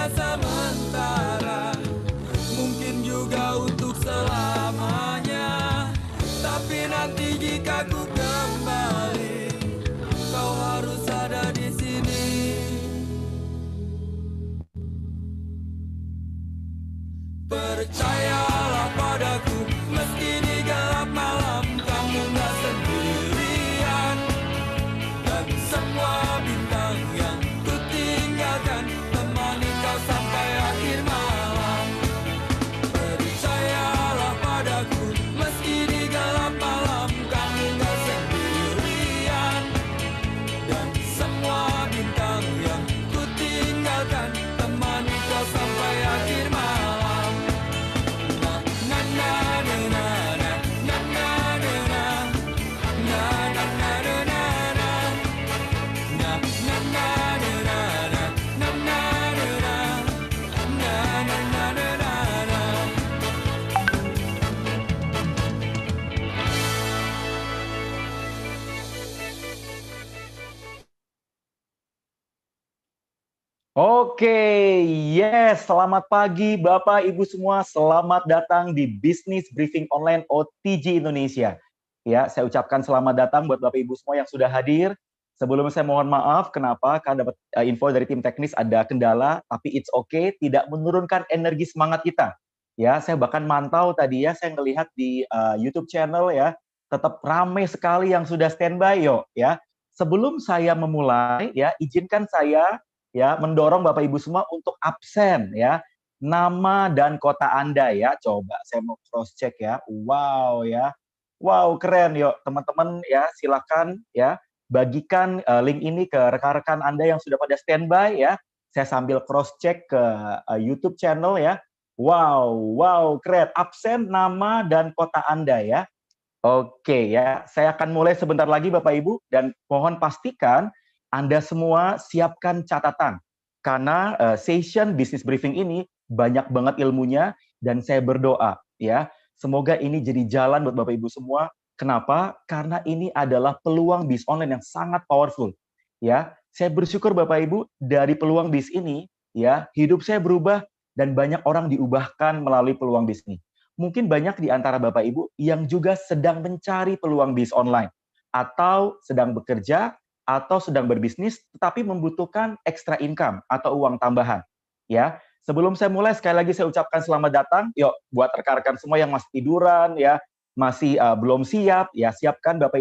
hanya sementara, mungkin juga untuk selamanya. Tapi nanti jika ku kembali, kau harus ada di sini. Percayalah padaku, meski di gelap malam kamu gak sendirian. Dan semua bintang yang ku tinggalkan temani kau sampai akhir malam. Percayalah padaku, meski di gelap malam kamu gak sendirian. Dan semua bintang yang ku tinggalkan temani kau sampai akhir malam. Oke, yes, selamat pagi Bapak Ibu semua, selamat datang di Business Briefing Online OTG Indonesia. Ya, saya ucapkan selamat datang buat Bapak Ibu semua yang sudah hadir. Sebelumnya saya mohon maaf, kenapa? Karena dapat info dari tim teknis ada kendala, tapi it's okay, tidak menurunkan energi semangat kita. Ya, saya bahkan mantau tadi ya, saya ngelihat di YouTube channel ya, tetap ramai sekali yang sudah standby, yuk ya. Sebelum saya memulai, ya, izinkan saya ya mendorong Bapak Ibu semua untuk absen ya nama dan kota Anda ya. Coba saya mau cross check ya. Wow ya. Wow, keren. Yuk teman-teman ya, silakan ya bagikan link ini ke rekan-rekan Anda yang sudah pada standby ya. Saya sambil cross check ke YouTube channel ya. Wow, keren. Absen nama dan kota Anda ya. Oke ya, saya akan mulai sebentar lagi Bapak Ibu, dan mohon pastikan Anda semua siapkan catatan. Karena session business briefing ini banyak banget ilmunya, dan saya berdoa ya, semoga ini jadi jalan buat Bapak Ibu semua. Kenapa? Karena ini adalah peluang bis online yang sangat powerful. Ya, saya bersyukur Bapak Ibu, dari peluang bis ini ya, hidup saya berubah dan banyak orang diubahkan melalui peluang bis ini. Mungkin banyak di antara Bapak Ibu yang juga sedang mencari peluang bis online, atau sedang bekerja, atau sedang berbisnis, tetapi membutuhkan extra income atau uang tambahan. Ya, sebelum saya mulai, sekali lagi saya ucapkan selamat datang. Yuk, buat rekan-rekan semua yang masih tiduran, ya, masih belum siap, ya siapkan Bapak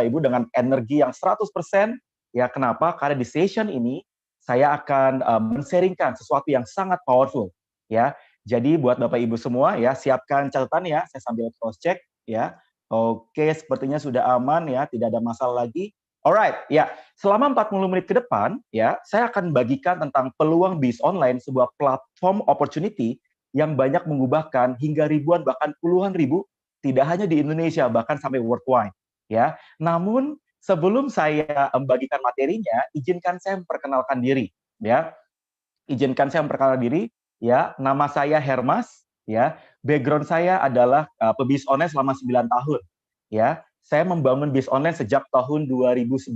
Ibu dengan energi yang 100%. Ya, kenapa? Karena di session ini saya akan men-sharingkan sesuatu yang sangat powerful. Ya, jadi buat Bapak Ibu semua ya, siapkan catatan ya, saya sambil cross check ya. Oke, sepertinya sudah aman ya, tidak ada masalah lagi. Alright, ya. Selama 40 menit ke depan ya, saya akan bagikan tentang peluang bis online, sebuah platform opportunity yang banyak mengubahkan hingga ribuan bahkan puluhan ribu, tidak hanya di Indonesia bahkan sampai worldwide ya. Namun sebelum saya membagikan materinya, izinkan saya memperkenalkan diri ya. Izinkan saya memperkenalkan diri. Ya, nama saya Hermas, ya. Background saya adalah pebis online selama 9 tahun. Ya, saya membangun bis online sejak tahun 2011.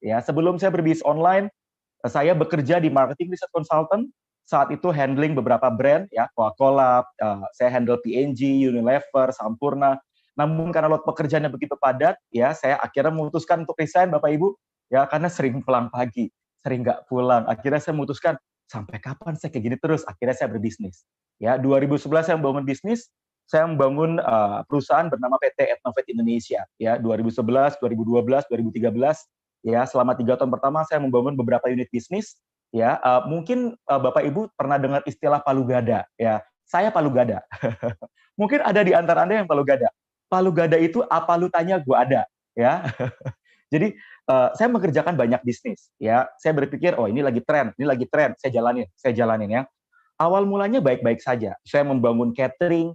Ya, sebelum saya berbis online, saya bekerja di marketing research consultant. Saat itu handling beberapa brand, ya, Coca-Cola, saya handle P&G, Unilever, Sampurna. Namun karena load pekerjaannya begitu padat, ya, saya akhirnya memutuskan untuk resign, Bapak Ibu, ya, karena sering pulang pagi, sering nggak pulang. Akhirnya saya memutuskan, sampai kapan saya kayak gini terus? Akhirnya saya berbisnis. Ya, 2011 saya membangun bisnis, saya membangun perusahaan bernama PT Etnovet Indonesia. Ya, 2011, 2012, 2013. Ya, selama 3 tahun pertama saya membangun beberapa unit bisnis. Ya, mungkin Bapak Ibu pernah dengar istilah palu gada. Ya, saya palu gada. Mungkin ada di antara Anda yang palu gada. Palu gada itu apa lu tanya, gue ada. Ya, jadi saya mengerjakan banyak bisnis, ya. Saya berpikir, oh ini lagi tren, saya jalanin ya. Awal mulanya baik-baik saja. Saya membangun catering,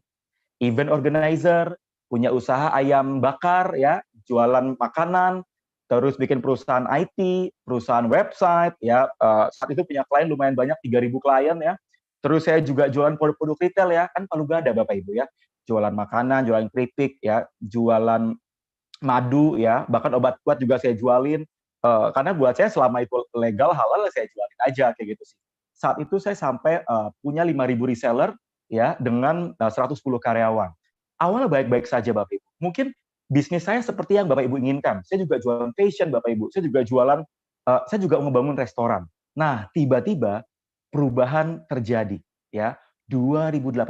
event organizer, punya usaha ayam bakar, ya, jualan makanan, terus bikin perusahaan IT, perusahaan website, ya. Saat itu punya klien lumayan banyak, 3.000 klien, ya. Terus saya juga jualan produk-produk retail, ya, kan palu gada Bapak Ibu, ya. Jualan makanan, jualan keripik, ya, jualan madu ya, bahkan obat kuat juga saya jualin, karena buat saya selama itu legal, halal, saya jualin aja kayak gitu sih. Saat itu saya sampai punya 5.000 reseller ya dengan 110 karyawan. Awalnya baik-baik saja Bapak Ibu. Mungkin bisnis saya seperti yang Bapak Ibu inginkan. Saya juga jualan fashion Bapak Ibu. Saya juga jualan saya juga membangun restoran. Nah, tiba-tiba perubahan terjadi ya. 2018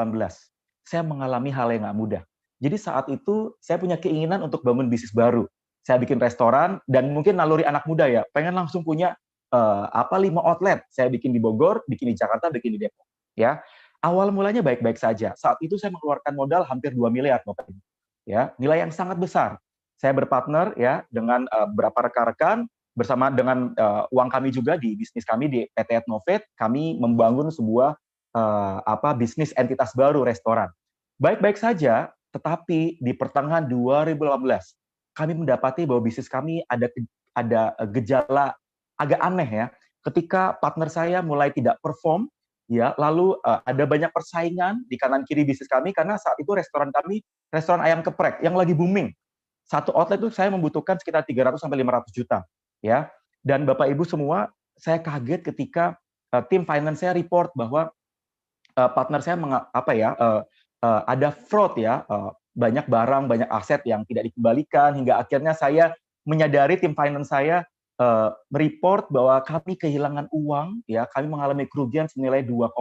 saya mengalami hal yang nggak mudah. Jadi saat itu saya punya keinginan untuk bangun bisnis baru. Saya bikin restoran dan mungkin naluri anak muda ya, pengen langsung punya 5 outlet. Saya bikin di Bogor, bikin di Jakarta, bikin di Depok. Ya, awal mulanya baik-baik saja. Saat itu saya mengeluarkan modal hampir 2 miliar, Bapak Ibu. Ya, nilai yang sangat besar. Saya berpartner ya dengan beberapa rekan-rekan bersama dengan uang kami juga di bisnis kami di PT Etnovet, kami membangun sebuah bisnis entitas baru restoran. Baik-baik saja, tetapi di pertengahan 2018 kami mendapati bahwa bisnis kami ada gejala agak aneh ya. Ketika partner saya mulai tidak perform, ya, lalu ada banyak persaingan di kanan kiri bisnis kami karena saat itu restoran kami restoran ayam geprek yang lagi booming. Satu outlet itu saya membutuhkan sekitar 300 sampai 500 juta, ya. Dan Bapak Ibu semua, saya kaget ketika tim finance saya report bahwa partner saya ada fraud ya, banyak barang, banyak aset yang tidak dikembalikan hingga akhirnya saya menyadari tim finance saya mereport bahwa kami kehilangan uang ya, kami mengalami kerugian senilai 2,2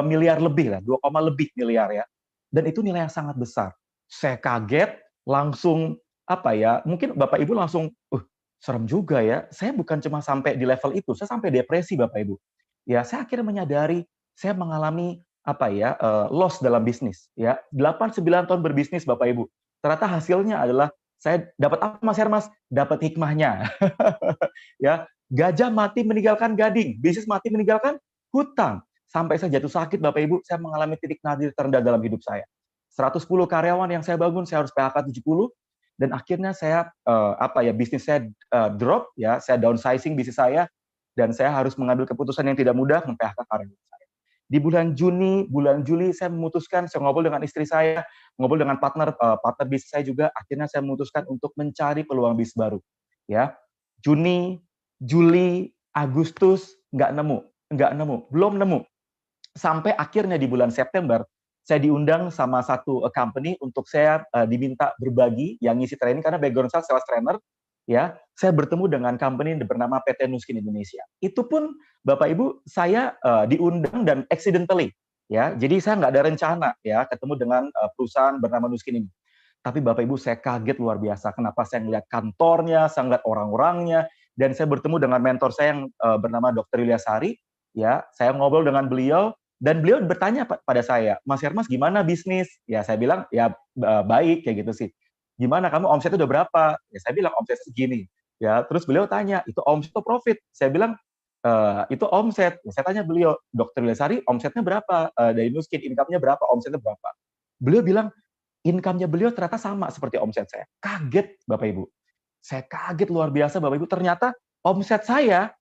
miliar lebih lah, 2, lebih miliar ya. Dan itu nilai yang sangat besar. Saya kaget, langsung mungkin Bapak Ibu langsung, serem juga ya. Saya bukan cuma sampai di level itu, saya sampai depresi Bapak Ibu. Ya, saya akhirnya menyadari saya mengalami loss dalam bisnis ya. 8-9 tahun berbisnis Bapak Ibu. Ternyata hasilnya adalah saya dapat apa Mas Hermas? Dapat hikmahnya. Ya, gajah mati meninggalkan gading, bisnis mati meninggalkan hutang. Sampai saya jatuh sakit Bapak Ibu, saya mengalami titik nadir terendah dalam hidup saya. 110 karyawan yang saya bangun, saya harus PHK 70 dan akhirnya saya bisnis saya drop ya, saya downsizing bisnis saya dan saya harus mengambil keputusan yang tidak mudah mem-PHK karyawan saya. Di bulan Juni, bulan Juli saya memutuskan, saya ngobrol dengan istri saya, ngobrol dengan partner bisnis saya juga, akhirnya saya memutuskan untuk mencari peluang bisnis baru. Ya, Juni, Juli, Agustus nggak nemu, belum nemu. Sampai akhirnya di bulan September saya diundang sama satu company untuk saya diminta berbagi yang ngisi training karena background saya sales trainer. Ya, saya bertemu dengan company bernama PT Nuskin Indonesia. Itu pun Bapak Ibu saya diundang dan accidentally ya. Jadi saya nggak ada rencana ya ketemu dengan perusahaan bernama Nuskin ini. Tapi Bapak Ibu saya kaget luar biasa. Kenapa saya ngelihat kantornya, saya ngelihat orang-orangnya, dan saya bertemu dengan mentor saya yang bernama Dr. Ilyasari. Ya, saya ngobrol dengan beliau dan beliau bertanya pada saya, Mas Hermas gimana bisnis? Ya saya bilang ya baik kayak gitu sih. Gimana kamu omsetnya udah berapa? Ya saya bilang omset segini. Ya terus beliau tanya itu omset atau profit? Saya bilang itu omset. Ya, saya tanya beliau, Dr. Ilyasari omsetnya berapa? Dari Nuskin income-nya berapa? Omsetnya berapa? Beliau bilang income-nya beliau ternyata sama seperti omset saya. Kaget Bapak Ibu. Saya kaget luar biasa Bapak Ibu. Ternyata omset saya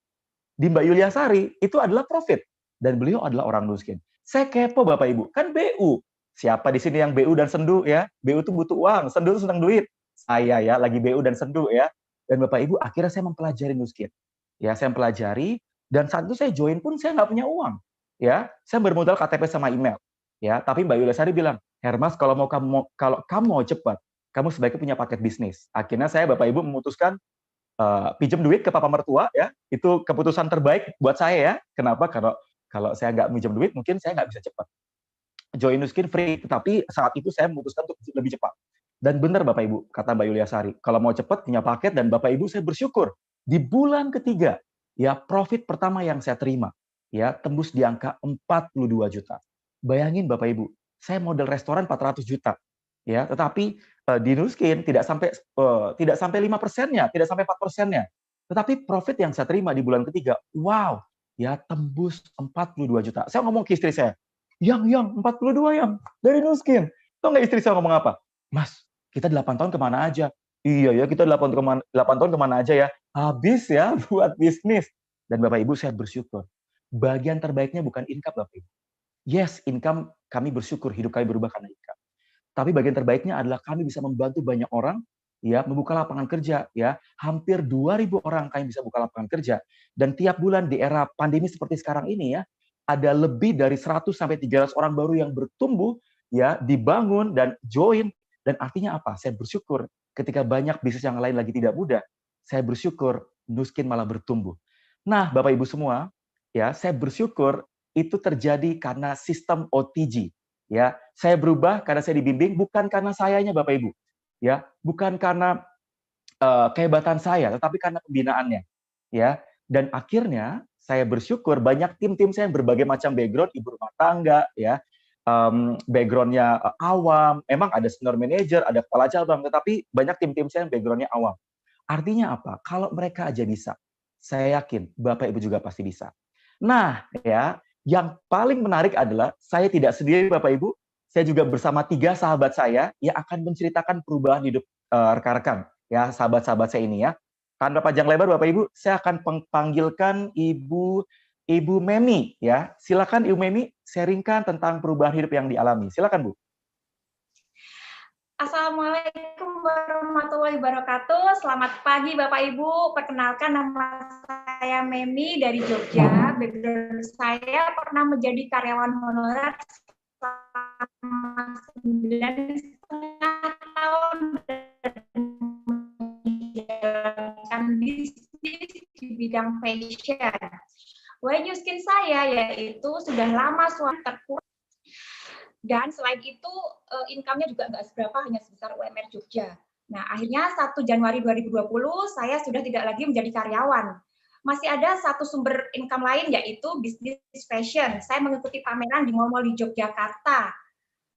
di Mbak Yuliasari itu adalah profit. Dan beliau adalah orang miskin. Saya kepo Bapak Ibu. Kan BU. Siapa di sini yang BU dan sendu ya? BU itu butuh uang, sendu itu senang duit. Saya ya lagi BU dan sendu ya. Dan Bapak Ibu akhirnya saya mempelajari Nuskin. Ya, saya mempelajari dan saat itu saya join pun saya nggak punya uang. Ya, saya bermodal KTP sama email. Ya, tapi Mbak Yuliasari bilang, Hermas kalau kamu mau cepat, kamu sebaiknya punya paket bisnis. Akhirnya saya Bapak Ibu memutuskan pinjam duit ke papa mertua ya, itu keputusan terbaik buat saya ya. Kenapa? Kalau saya nggak minjem duit, mungkin saya nggak bisa cepat. Join Nuskin free, tapi saat itu saya memutuskan untuk lebih cepat. Dan benar Bapak Ibu, kata Mbak Yuliasari, kalau mau cepat punya paket dan Bapak Ibu saya bersyukur di bulan ketiga ya profit pertama yang saya terima ya tembus di angka 42 juta. Bayangin Bapak Ibu, saya modal restoran 400 juta ya, tetapi di Nuskin tidak sampai 5%-nya, tidak sampai 4%-nya. Tetapi profit yang saya terima di bulan ketiga, wow, ya tembus 42 juta. Saya ngomong ke istri saya, yang 42 yang dari Nuskin. Tahu nggak istri saya ngomong apa? Mas, kita 8 tahun kemana aja? Iya ya, kita 8 tahun kemana aja ya? Habis ya buat bisnis. Dan Bapak Ibu saya bersyukur. Bagian terbaiknya bukan income Bapak Ibu. Yes, income kami bersyukur hidup kami berubah karena income. Tapi bagian terbaiknya adalah kami bisa membantu banyak orang ya, membuka lapangan kerja, ya. Hampir 2.000 orang kami bisa buka lapangan kerja. Dan tiap bulan di era pandemi seperti sekarang ini ya, ada lebih dari 100 sampai 300 orang baru yang bertumbuh, ya, dibangun dan join. Dan artinya apa? Saya bersyukur ketika banyak bisnis yang lain lagi tidak mudah, saya bersyukur Nuskin malah bertumbuh. Nah, Bapak Ibu semua, ya, saya bersyukur itu terjadi karena sistem OTG. Ya, saya berubah karena saya dibimbing, bukan karena sayanya Bapak Ibu. Ya, bukan karena kehebatan saya, tetapi karena pembinaannya. Ya, dan akhirnya saya bersyukur banyak tim-tim saya yang berbagai macam background, ibu rumah tangga, ya, backgroundnya awam. Emang ada senior manager, ada kepala cabang, tetapi banyak tim-tim saya yang backgroundnya awam. Artinya apa? Kalau mereka aja bisa, saya yakin Bapak Ibu juga pasti bisa. Nah, ya, yang paling menarik adalah saya tidak sendiri Bapak Ibu, saya juga bersama 3 sahabat saya yang akan menceritakan perubahan hidup rekan-rekan, ya, sahabat-sahabat saya ini ya. Tanpa panjang lebar Bapak Ibu, saya akan panggilkan Ibu Memi ya. Silakan Ibu Memi sharingkan tentang perubahan hidup yang dialami. Silakan Bu. Assalamualaikum warahmatullahi wabarakatuh. Selamat pagi Bapak Ibu. Perkenalkan nama saya Memi dari Jogja. Background saya pernah menjadi karyawan honorer selama 9,5 tahun dan menjalankan bisnis di bidang fashion. Way New Skin saya yaitu sudah lama suami terkurang. Dan selain itu, income-nya juga nggak seberapa, hanya sebesar UMR Jogja. Nah, akhirnya 1 Januari 2020, saya sudah tidak lagi menjadi karyawan. Masih ada satu sumber income lain, yaitu bisnis fashion. Saya mengikuti pameran di mall-mall di Yogyakarta.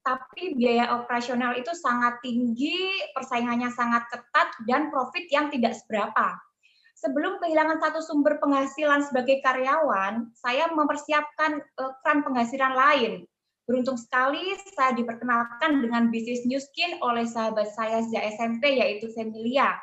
Tapi biaya operasional itu sangat tinggi, persaingannya sangat ketat, dan profit yang tidak seberapa. Sebelum kehilangan satu sumber penghasilan sebagai karyawan, saya mempersiapkan keran penghasilan lain. Beruntung sekali saya diperkenalkan dengan bisnis New Skin oleh sahabat saya sejak SMP, yaitu Semilia,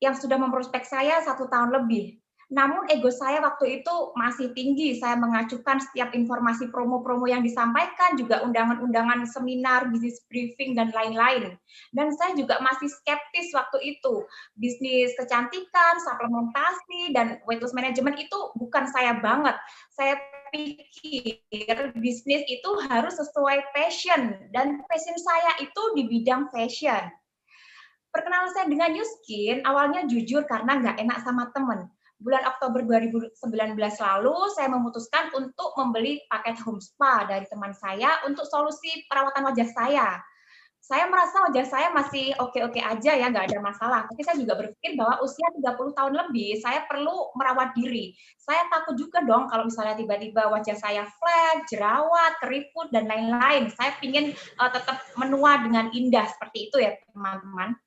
yang sudah memprospek saya 1 tahun lebih. Namun ego saya waktu itu masih tinggi. Saya mengacukan setiap informasi promo-promo yang disampaikan, juga undangan-undangan seminar, bisnis briefing, dan lain-lain. Dan saya juga masih skeptis waktu itu. Bisnis kecantikan, suplementasi, dan weight loss management itu bukan saya banget. Saya pikir bisnis itu harus sesuai passion, dan passion saya itu di bidang fashion. Perkenalan saya dengan New Skin awalnya jujur karena nggak enak sama temen. Bulan Oktober 2019 lalu, saya memutuskan untuk membeli paket home spa dari teman saya untuk solusi perawatan wajah saya. Saya merasa wajah saya masih oke-oke aja ya, nggak ada masalah. Tapi saya juga berpikir bahwa usia 30 tahun lebih, saya perlu merawat diri. Saya takut juga dong kalau misalnya tiba-tiba wajah saya flat, jerawat, keriput, dan lain-lain. Saya ingin tetap menua dengan indah seperti itu ya, teman-teman.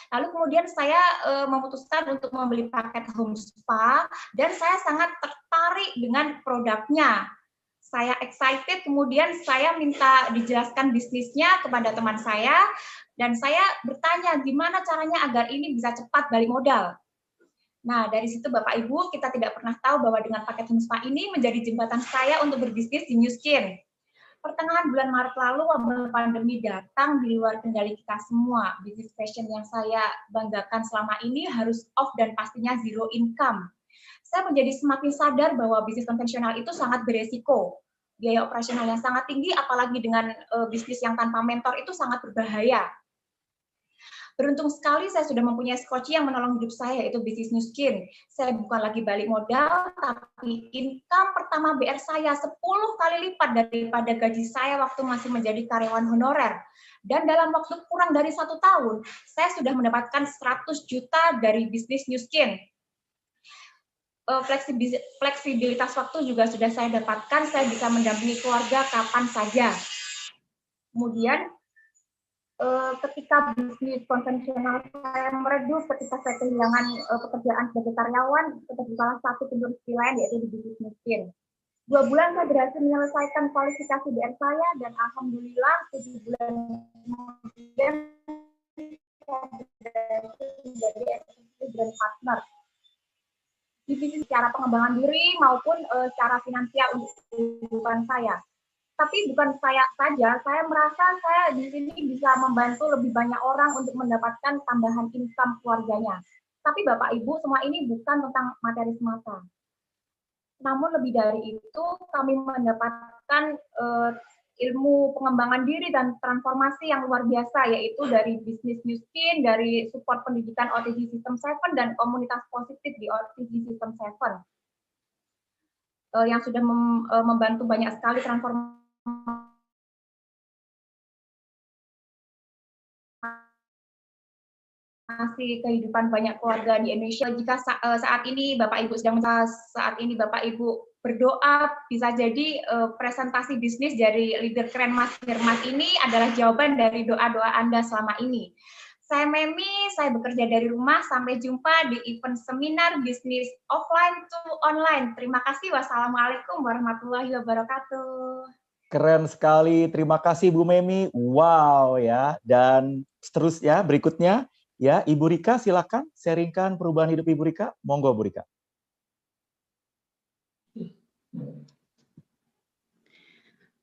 Lalu kemudian saya memutuskan untuk membeli paket home spa dan saya sangat tertarik dengan produknya. Saya excited, kemudian saya minta dijelaskan bisnisnya kepada teman saya dan saya bertanya gimana caranya agar ini bisa cepat balik modal. Nah, dari situ Bapak Ibu, kita tidak pernah tahu bahwa dengan paket home spa ini menjadi jembatan saya untuk berbisnis di New Skin. Pertengahan bulan Maret lalu, wabah pandemi datang di luar kendali kita semua. Bisnis fashion yang saya banggakan selama ini harus off dan pastinya zero income. Saya menjadi semakin sadar bahwa bisnis konvensional itu sangat beresiko. Biaya operasional yang sangat tinggi, apalagi dengan bisnis yang tanpa mentor itu sangat berbahaya. Beruntung sekali saya sudah mempunyai skoci yang menolong hidup saya, yaitu bisnis New Skin. Saya bukan lagi balik modal, tapi income pertama BR saya 10 kali lipat daripada gaji saya waktu masih menjadi karyawan honorer. Dan dalam waktu kurang dari 1 tahun, saya sudah mendapatkan 100 juta dari bisnis New Skin. Fleksibilitas waktu juga sudah saya dapatkan, saya bisa mendampingi keluarga kapan saja. Kemudian, ketika bisnis konvensional saya meredup, ketika saya kehilangan pekerjaan sebagai karyawan, seperti salah satu penerus lain yaitu di bisnis New Skin. 2 bulan saya berhasil menyelesaikan kualifikasi BR saya dan alhamdulillah 7 bulan kemudian saya menjadi brand partner di bisnis secara pengembangan diri maupun secara finansial untuk kehidupan saya. Tapi bukan saya saja, saya merasa saya di sini bisa membantu lebih banyak orang untuk mendapatkan tambahan income keluarganya. Tapi Bapak Ibu, semua ini bukan tentang materi semata. Namun lebih dari itu, kami mendapatkan ilmu pengembangan diri dan transformasi yang luar biasa, yaitu dari bisnis New Skin, dari support pendidikan OTG System 7, dan komunitas positif di OTG System 7. Yang sudah membantu banyak sekali transformasi kehidupan banyak keluarga di Indonesia. Jika saat ini Bapak Ibu berdoa, bisa jadi presentasi bisnis dari leader keren Mas Firman ini adalah jawaban dari doa-doa Anda selama ini. Saya Memi, saya bekerja dari rumah. Sampai jumpa di event seminar bisnis offline to online. Terima kasih. Wassalamualaikum warahmatullahi wabarakatuh. Keren sekali. Terima kasih Bu Memi. Wow ya. Dan seterusnya berikutnya ya, Ibu Rika silakan sharingkan perubahan hidup Ibu Rika. Monggo Bu Rika.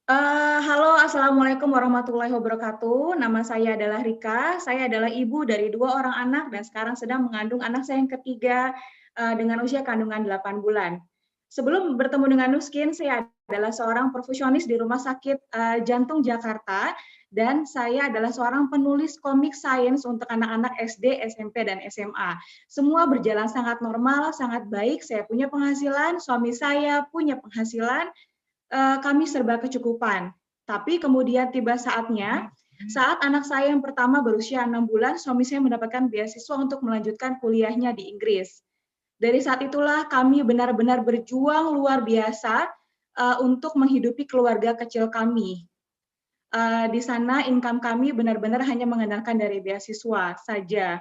Halo, Assalamualaikum warahmatullahi wabarakatuh. Nama saya adalah Rika. Saya adalah ibu dari 2 orang anak dan sekarang sedang mengandung anak saya yang ketiga dengan usia kandungan 8 bulan. Sebelum bertemu dengan Nuskin, saya adalah seorang profesionis di Rumah Sakit Jantung Jakarta dan saya adalah seorang penulis komik sains untuk anak-anak SD, SMP, dan SMA. Semua berjalan sangat normal, sangat baik. Saya punya penghasilan, suami saya punya penghasilan. Kami serba kecukupan. Tapi kemudian tiba saatnya, saat anak saya yang pertama berusia 6 bulan, suami saya mendapatkan beasiswa untuk melanjutkan kuliahnya di Inggris. Dari saat itulah kami benar-benar berjuang luar biasa untuk menghidupi keluarga kecil kami. Di sana income kami benar-benar hanya mengandalkan dari beasiswa saja.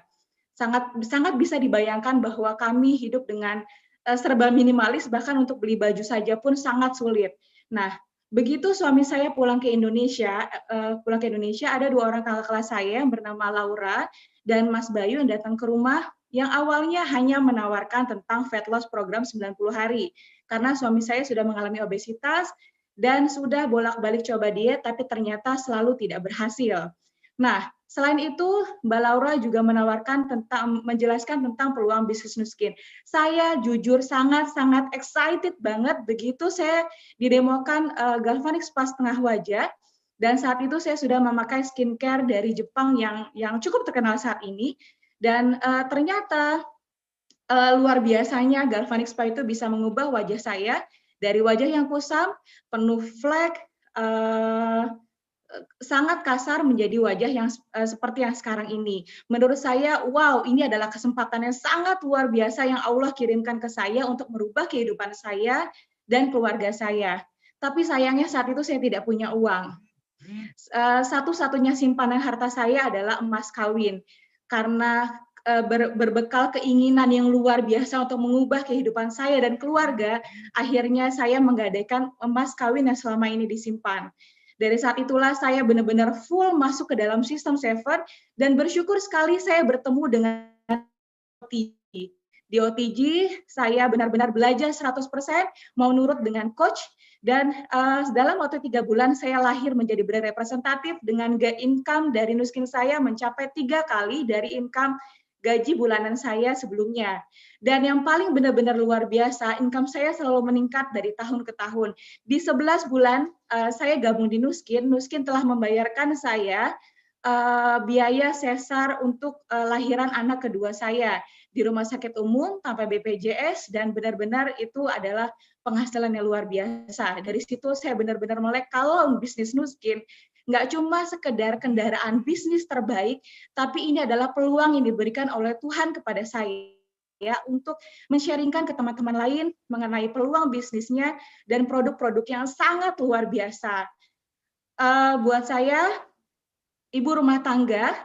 Sangat bisa dibayangkan bahwa kami hidup dengan serba minimalis, bahkan untuk beli baju saja pun sangat sulit. Nah, begitu suami saya pulang ke Indonesia, ada 2 orang kakak kelas saya yang bernama Laura dan Mas Bayu yang datang ke rumah yang awalnya hanya menawarkan tentang fat loss program 90 hari. Karena suami saya sudah mengalami obesitas dan sudah bolak-balik coba diet, tapi ternyata selalu tidak berhasil. Nah, selain itu, Mbak Laura juga menjelaskan tentang peluang bisnis Nuskin. Saya jujur sangat-sangat excited banget begitu saya didemokan Galvanic Spa setengah wajah, dan saat itu saya sudah memakai skincare dari Jepang yang cukup terkenal saat ini, dan ternyata luar biasanya Galvanic Spa itu bisa mengubah wajah saya dari wajah yang kusam, penuh flek, sangat kasar menjadi wajah yang seperti yang sekarang ini. Menurut saya, wow, ini adalah kesempatan yang sangat luar biasa yang Allah kirimkan ke saya untuk merubah kehidupan saya dan keluarga saya. Tapi sayangnya saat itu saya tidak punya uang. Satu-satunya simpanan harta saya adalah emas kawin. Karena berbekal keinginan yang luar biasa untuk mengubah kehidupan saya dan keluarga, akhirnya saya menggadaikan emas kawin yang selama ini disimpan. Dari saat itulah saya benar-benar full masuk ke dalam sistem 7 dan bersyukur sekali saya bertemu dengan OTG. Di OTG saya benar-benar belajar 100%, mau nurut dengan coach, dan dalam waktu 3 bulan saya lahir menjadi brand representatif dengan income dari Nuskin saya mencapai 3 kali dari income gaji bulanan saya sebelumnya. Dan yang paling benar-benar luar biasa, income saya selalu meningkat dari tahun ke tahun. Di 11 bulan saya gabung di Nuskin telah membayarkan saya biaya sesar untuk lahiran anak kedua saya di rumah sakit umum tanpa BPJS, dan benar-benar itu adalah penghasilan yang luar biasa. Dari situ saya benar-benar melek kalau bisnis Nuskin nggak cuma sekedar kendaraan bisnis terbaik, tapi ini adalah peluang yang diberikan oleh Tuhan kepada saya untuk men-sharingkan ke teman-teman lain mengenai peluang bisnisnya dan produk-produk yang sangat luar biasa. Buat saya, ibu rumah tangga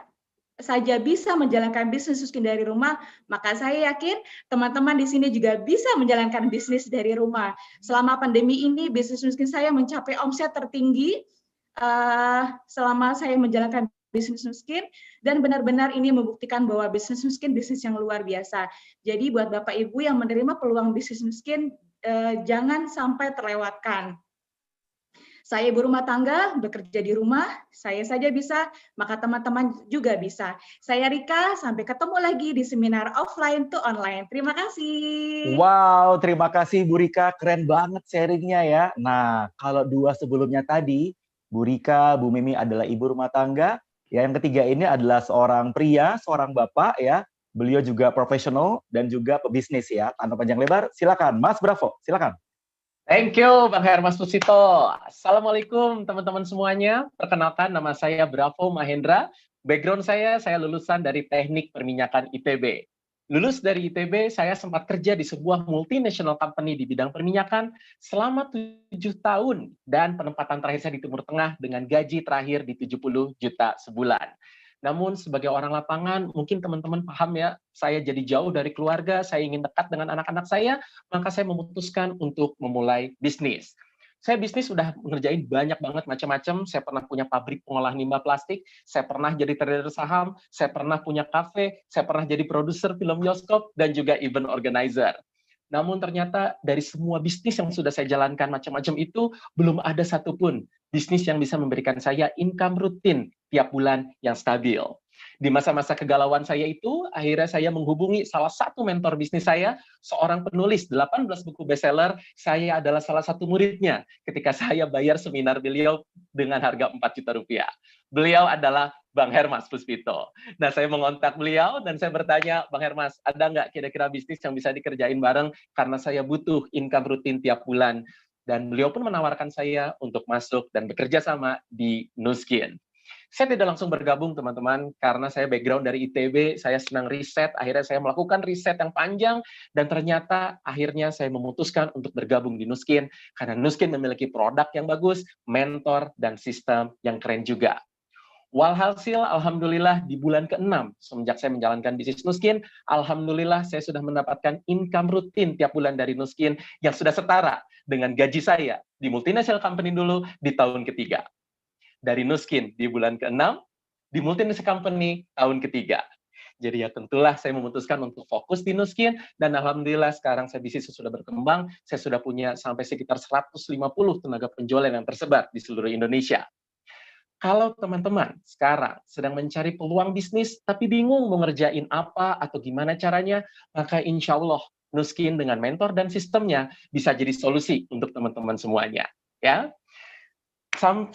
saja bisa menjalankan bisnis Nuskin dari rumah, maka saya yakin teman-teman di sini juga bisa menjalankan bisnis dari rumah. Selama pandemi ini, bisnis Nuskin saya mencapai omset tertinggi selama saya menjalankan bisnis Nuskin, dan benar-benar ini membuktikan bahwa bisnis Nuskin bisnis yang luar biasa. Jadi buat Bapak Ibu yang menerima peluang bisnis Nuskin, jangan sampai terlewatkan. Saya ibu rumah tangga, bekerja di rumah, saya saja bisa, maka teman-teman juga bisa. Saya Rika, sampai ketemu lagi di seminar offline to online. Terima kasih. Wow, terima kasih Bu Rika, keren banget sharingnya ya. Nah, kalau dua sebelumnya tadi, Bu Rika, Bu Mimi adalah ibu rumah tangga, ya yang ketiga ini adalah seorang pria, seorang bapak ya. Beliau juga profesional dan juga pebisnis ya. Tanpa panjang lebar, silakan Mas Bravo, silakan. Thank you, Bang Hermas Pusito. Assalamualaikum, teman-teman semuanya. Perkenalkan, nama saya Bravo Mahendra. Background saya lulusan dari Teknik Perminyakan ITB. Lulus dari ITB, saya sempat kerja di sebuah multinational company di bidang perminyakan selama 7 tahun. Dan penempatan terakhir saya di Timur Tengah dengan gaji terakhir di 70 juta sebulan. Namun sebagai orang lapangan, mungkin teman-teman paham ya, saya jadi jauh dari keluarga, saya ingin dekat dengan anak-anak saya, maka saya memutuskan untuk memulai bisnis. Saya bisnis sudah mengerjain banyak banget macam-macam. Saya pernah punya pabrik pengolahan limbah plastik, saya pernah jadi trader saham, saya pernah punya kafe, saya pernah jadi produser film bioskop, dan juga event organizer. Namun ternyata dari semua bisnis yang sudah saya jalankan macam-macam itu, belum ada satupun bisnis yang bisa memberikan saya income rutin tiap bulan yang stabil. Di masa-masa kegalauan saya itu, akhirnya saya menghubungi salah satu mentor bisnis saya, seorang penulis 18 buku bestseller. Saya adalah salah satu muridnya ketika saya bayar seminar beliau dengan harga 4 juta rupiah. Beliau adalah Bang Hermas Puspito. Nah, saya mengontak beliau dan saya bertanya, Bang Hermas, ada nggak kira-kira bisnis yang bisa dikerjain bareng karena saya butuh income rutin tiap bulan? Dan beliau pun menawarkan saya untuk masuk dan bekerja sama di Nu Skin. Saya tidak langsung bergabung, teman-teman, karena saya background dari ITB, saya senang riset, akhirnya saya melakukan riset yang panjang, dan ternyata akhirnya saya memutuskan untuk bergabung di Nu Skin, karena Nu Skin memiliki produk yang bagus, mentor, dan sistem yang keren juga. Walhasil, alhamdulillah di bulan ke-6 semenjak saya menjalankan bisnis Nu Skin, alhamdulillah saya sudah mendapatkan income rutin tiap bulan dari Nu Skin yang sudah setara dengan gaji saya di multinational company dulu di tahun ketiga. Dari Nu Skin di bulan ke-6, di multinational company tahun ketiga. Jadi ya tentulah saya memutuskan untuk fokus di Nu Skin, dan alhamdulillah sekarang saya bisnis sudah berkembang, saya sudah punya sampai sekitar 150 tenaga penjualan yang tersebar di seluruh Indonesia. Kalau teman-teman sekarang sedang mencari peluang bisnis, tapi bingung mau ngerjain apa atau gimana caranya, maka insya Allah Nu Skin dengan mentor dan sistemnya bisa jadi solusi untuk teman-teman semuanya. Ya,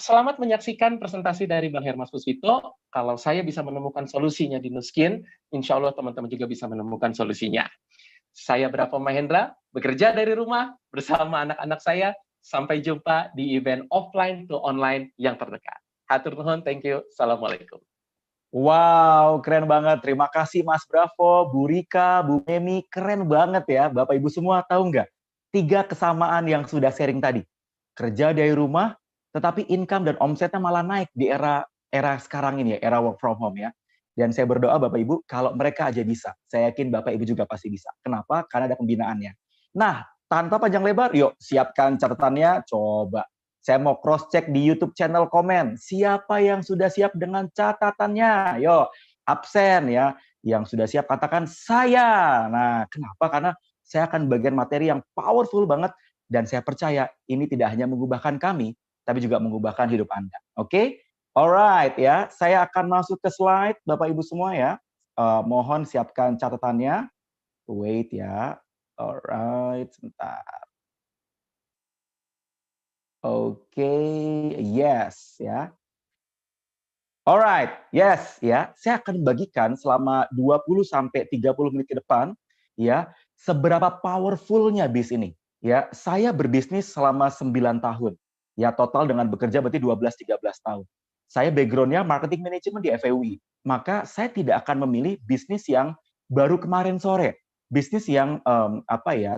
selamat menyaksikan presentasi dari Bang Hermas Puspito. Kalau saya bisa menemukan solusinya di Nu Skin, insya Allah teman-teman juga bisa menemukan solusinya. Saya Bravo Mahendra, bekerja dari rumah bersama anak-anak saya. Sampai jumpa di event offline to online yang terdekat. Hatur nuhun, thank you. Assalamualaikum. Wow, keren banget. Terima kasih Mas Bravo, Bu Rika, Bu Memi, keren banget ya. Bapak Ibu semua tahu nggak? 3 kesamaan yang sudah sharing tadi. Kerja dari rumah, tetapi income dan omsetnya malah naik di era sekarang ini ya, era work from home ya. Dan saya berdoa Bapak Ibu, kalau mereka aja bisa, saya yakin Bapak Ibu juga pasti bisa. Kenapa? Karena ada pembinaannya. Nah, tanpa panjang lebar, yuk siapkan catatannya, coba. Saya mau cross-check di YouTube channel komen. Siapa yang sudah siap dengan catatannya? Yo, absen ya. Yang sudah siap katakan saya. Nah, kenapa? Karena saya akan bagian materi yang powerful banget. Dan saya percaya ini tidak hanya mengubahkan kami, tapi juga mengubahkan hidup Anda. Oke? Alright ya. Saya akan masuk ke slide Bapak Ibu semua ya. Mohon siapkan catatannya. Wait ya. Alright, sebentar. Oke, yes ya. Alright, yes ya. Saya akan bagikan selama 20 sampai 30 menit ke depan ya, seberapa powerfulnya bis ini. Ya, saya berbisnis selama 9 tahun. Ya, total dengan bekerja berarti 12-13 tahun. Saya background-nya marketing management di FEUI. Maka saya tidak akan memilih bisnis yang baru kemarin sore. Bisnis yang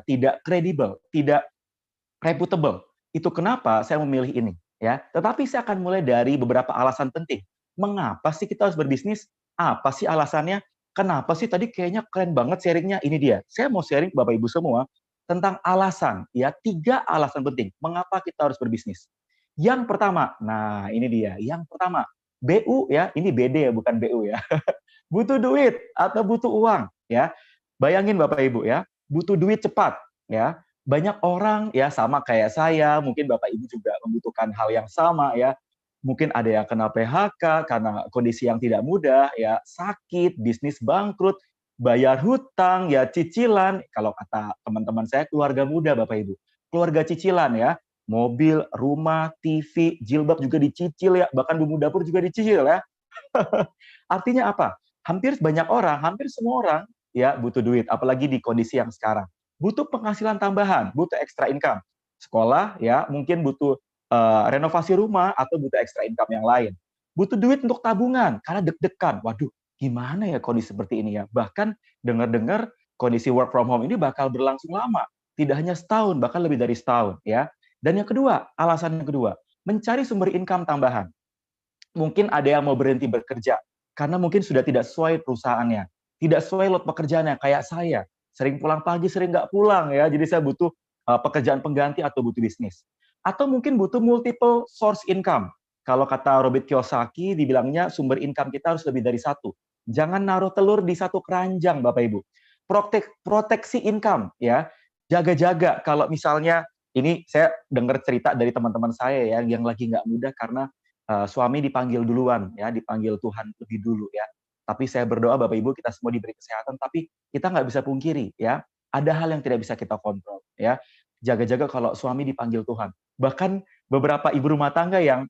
tidak kredibel, tidak reputable. Itu kenapa saya memilih ini ya. Tetapi saya akan mulai dari beberapa alasan penting. Mengapa sih kita harus berbisnis? Apa sih alasannya? Kenapa sih tadi kayaknya keren banget sharingnya? Ini dia. Saya mau sharing Bapak Ibu semua tentang alasan ya, 3 alasan penting mengapa kita harus berbisnis. Yang pertama, nah ini dia. Yang pertama, BU ya, ini BD ya bukan BU ya. Butuh duit atau butuh uang ya. Bayangin Bapak Ibu ya, butuh duit cepat ya. banyak orang ya sama kayak saya, mungkin Bapak Ibu juga membutuhkan hal yang sama ya. Mungkin ada yang kena PHK karena kondisi yang tidak mudah ya, sakit, bisnis bangkrut, bayar hutang, ya cicilan. Kalau kata teman-teman saya keluarga muda Bapak Ibu. Keluarga cicilan ya, mobil, rumah, TV, jilbab juga dicicil ya, bahkan bumbu dapur juga dicicil ya. Artinya apa? Hampir semua orang ya butuh duit, apalagi di kondisi yang sekarang. Butuh penghasilan tambahan, butuh extra income. Sekolah ya, mungkin butuh renovasi rumah atau butuh extra income yang lain. Butuh duit untuk tabungan karena deg-degan. Waduh, gimana ya kondisi seperti ini ya? Bahkan dengar-dengar kondisi work from home ini bakal berlangsung lama, tidak hanya setahun, bahkan lebih dari setahun ya. Dan yang kedua, alasan yang kedua, mencari sumber income tambahan. Mungkin ada yang mau berhenti bekerja karena mungkin sudah tidak sesuai perusahaannya, tidak sesuai lot pekerjaannya kayak saya. Sering pulang pagi, sering nggak pulang ya. Jadi saya butuh pekerjaan pengganti atau butuh bisnis. Atau mungkin butuh multiple source income. Kalau kata Robert Kiyosaki, dibilangnya sumber income kita harus lebih dari satu. Jangan naruh telur di satu keranjang, Bapak Ibu. Proteksi income ya. Jaga-jaga kalau misalnya ini saya dengar cerita dari teman-teman saya ya yang lagi nggak mudah karena suami dipanggil duluan ya, dipanggil Tuhan lebih dulu ya. Tapi saya berdoa Bapak Ibu kita semua diberi kesehatan, tapi kita nggak bisa pungkiri ya, ada hal yang tidak bisa kita kontrol ya. Jaga-jaga kalau suami dipanggil Tuhan. Bahkan beberapa ibu rumah tangga yang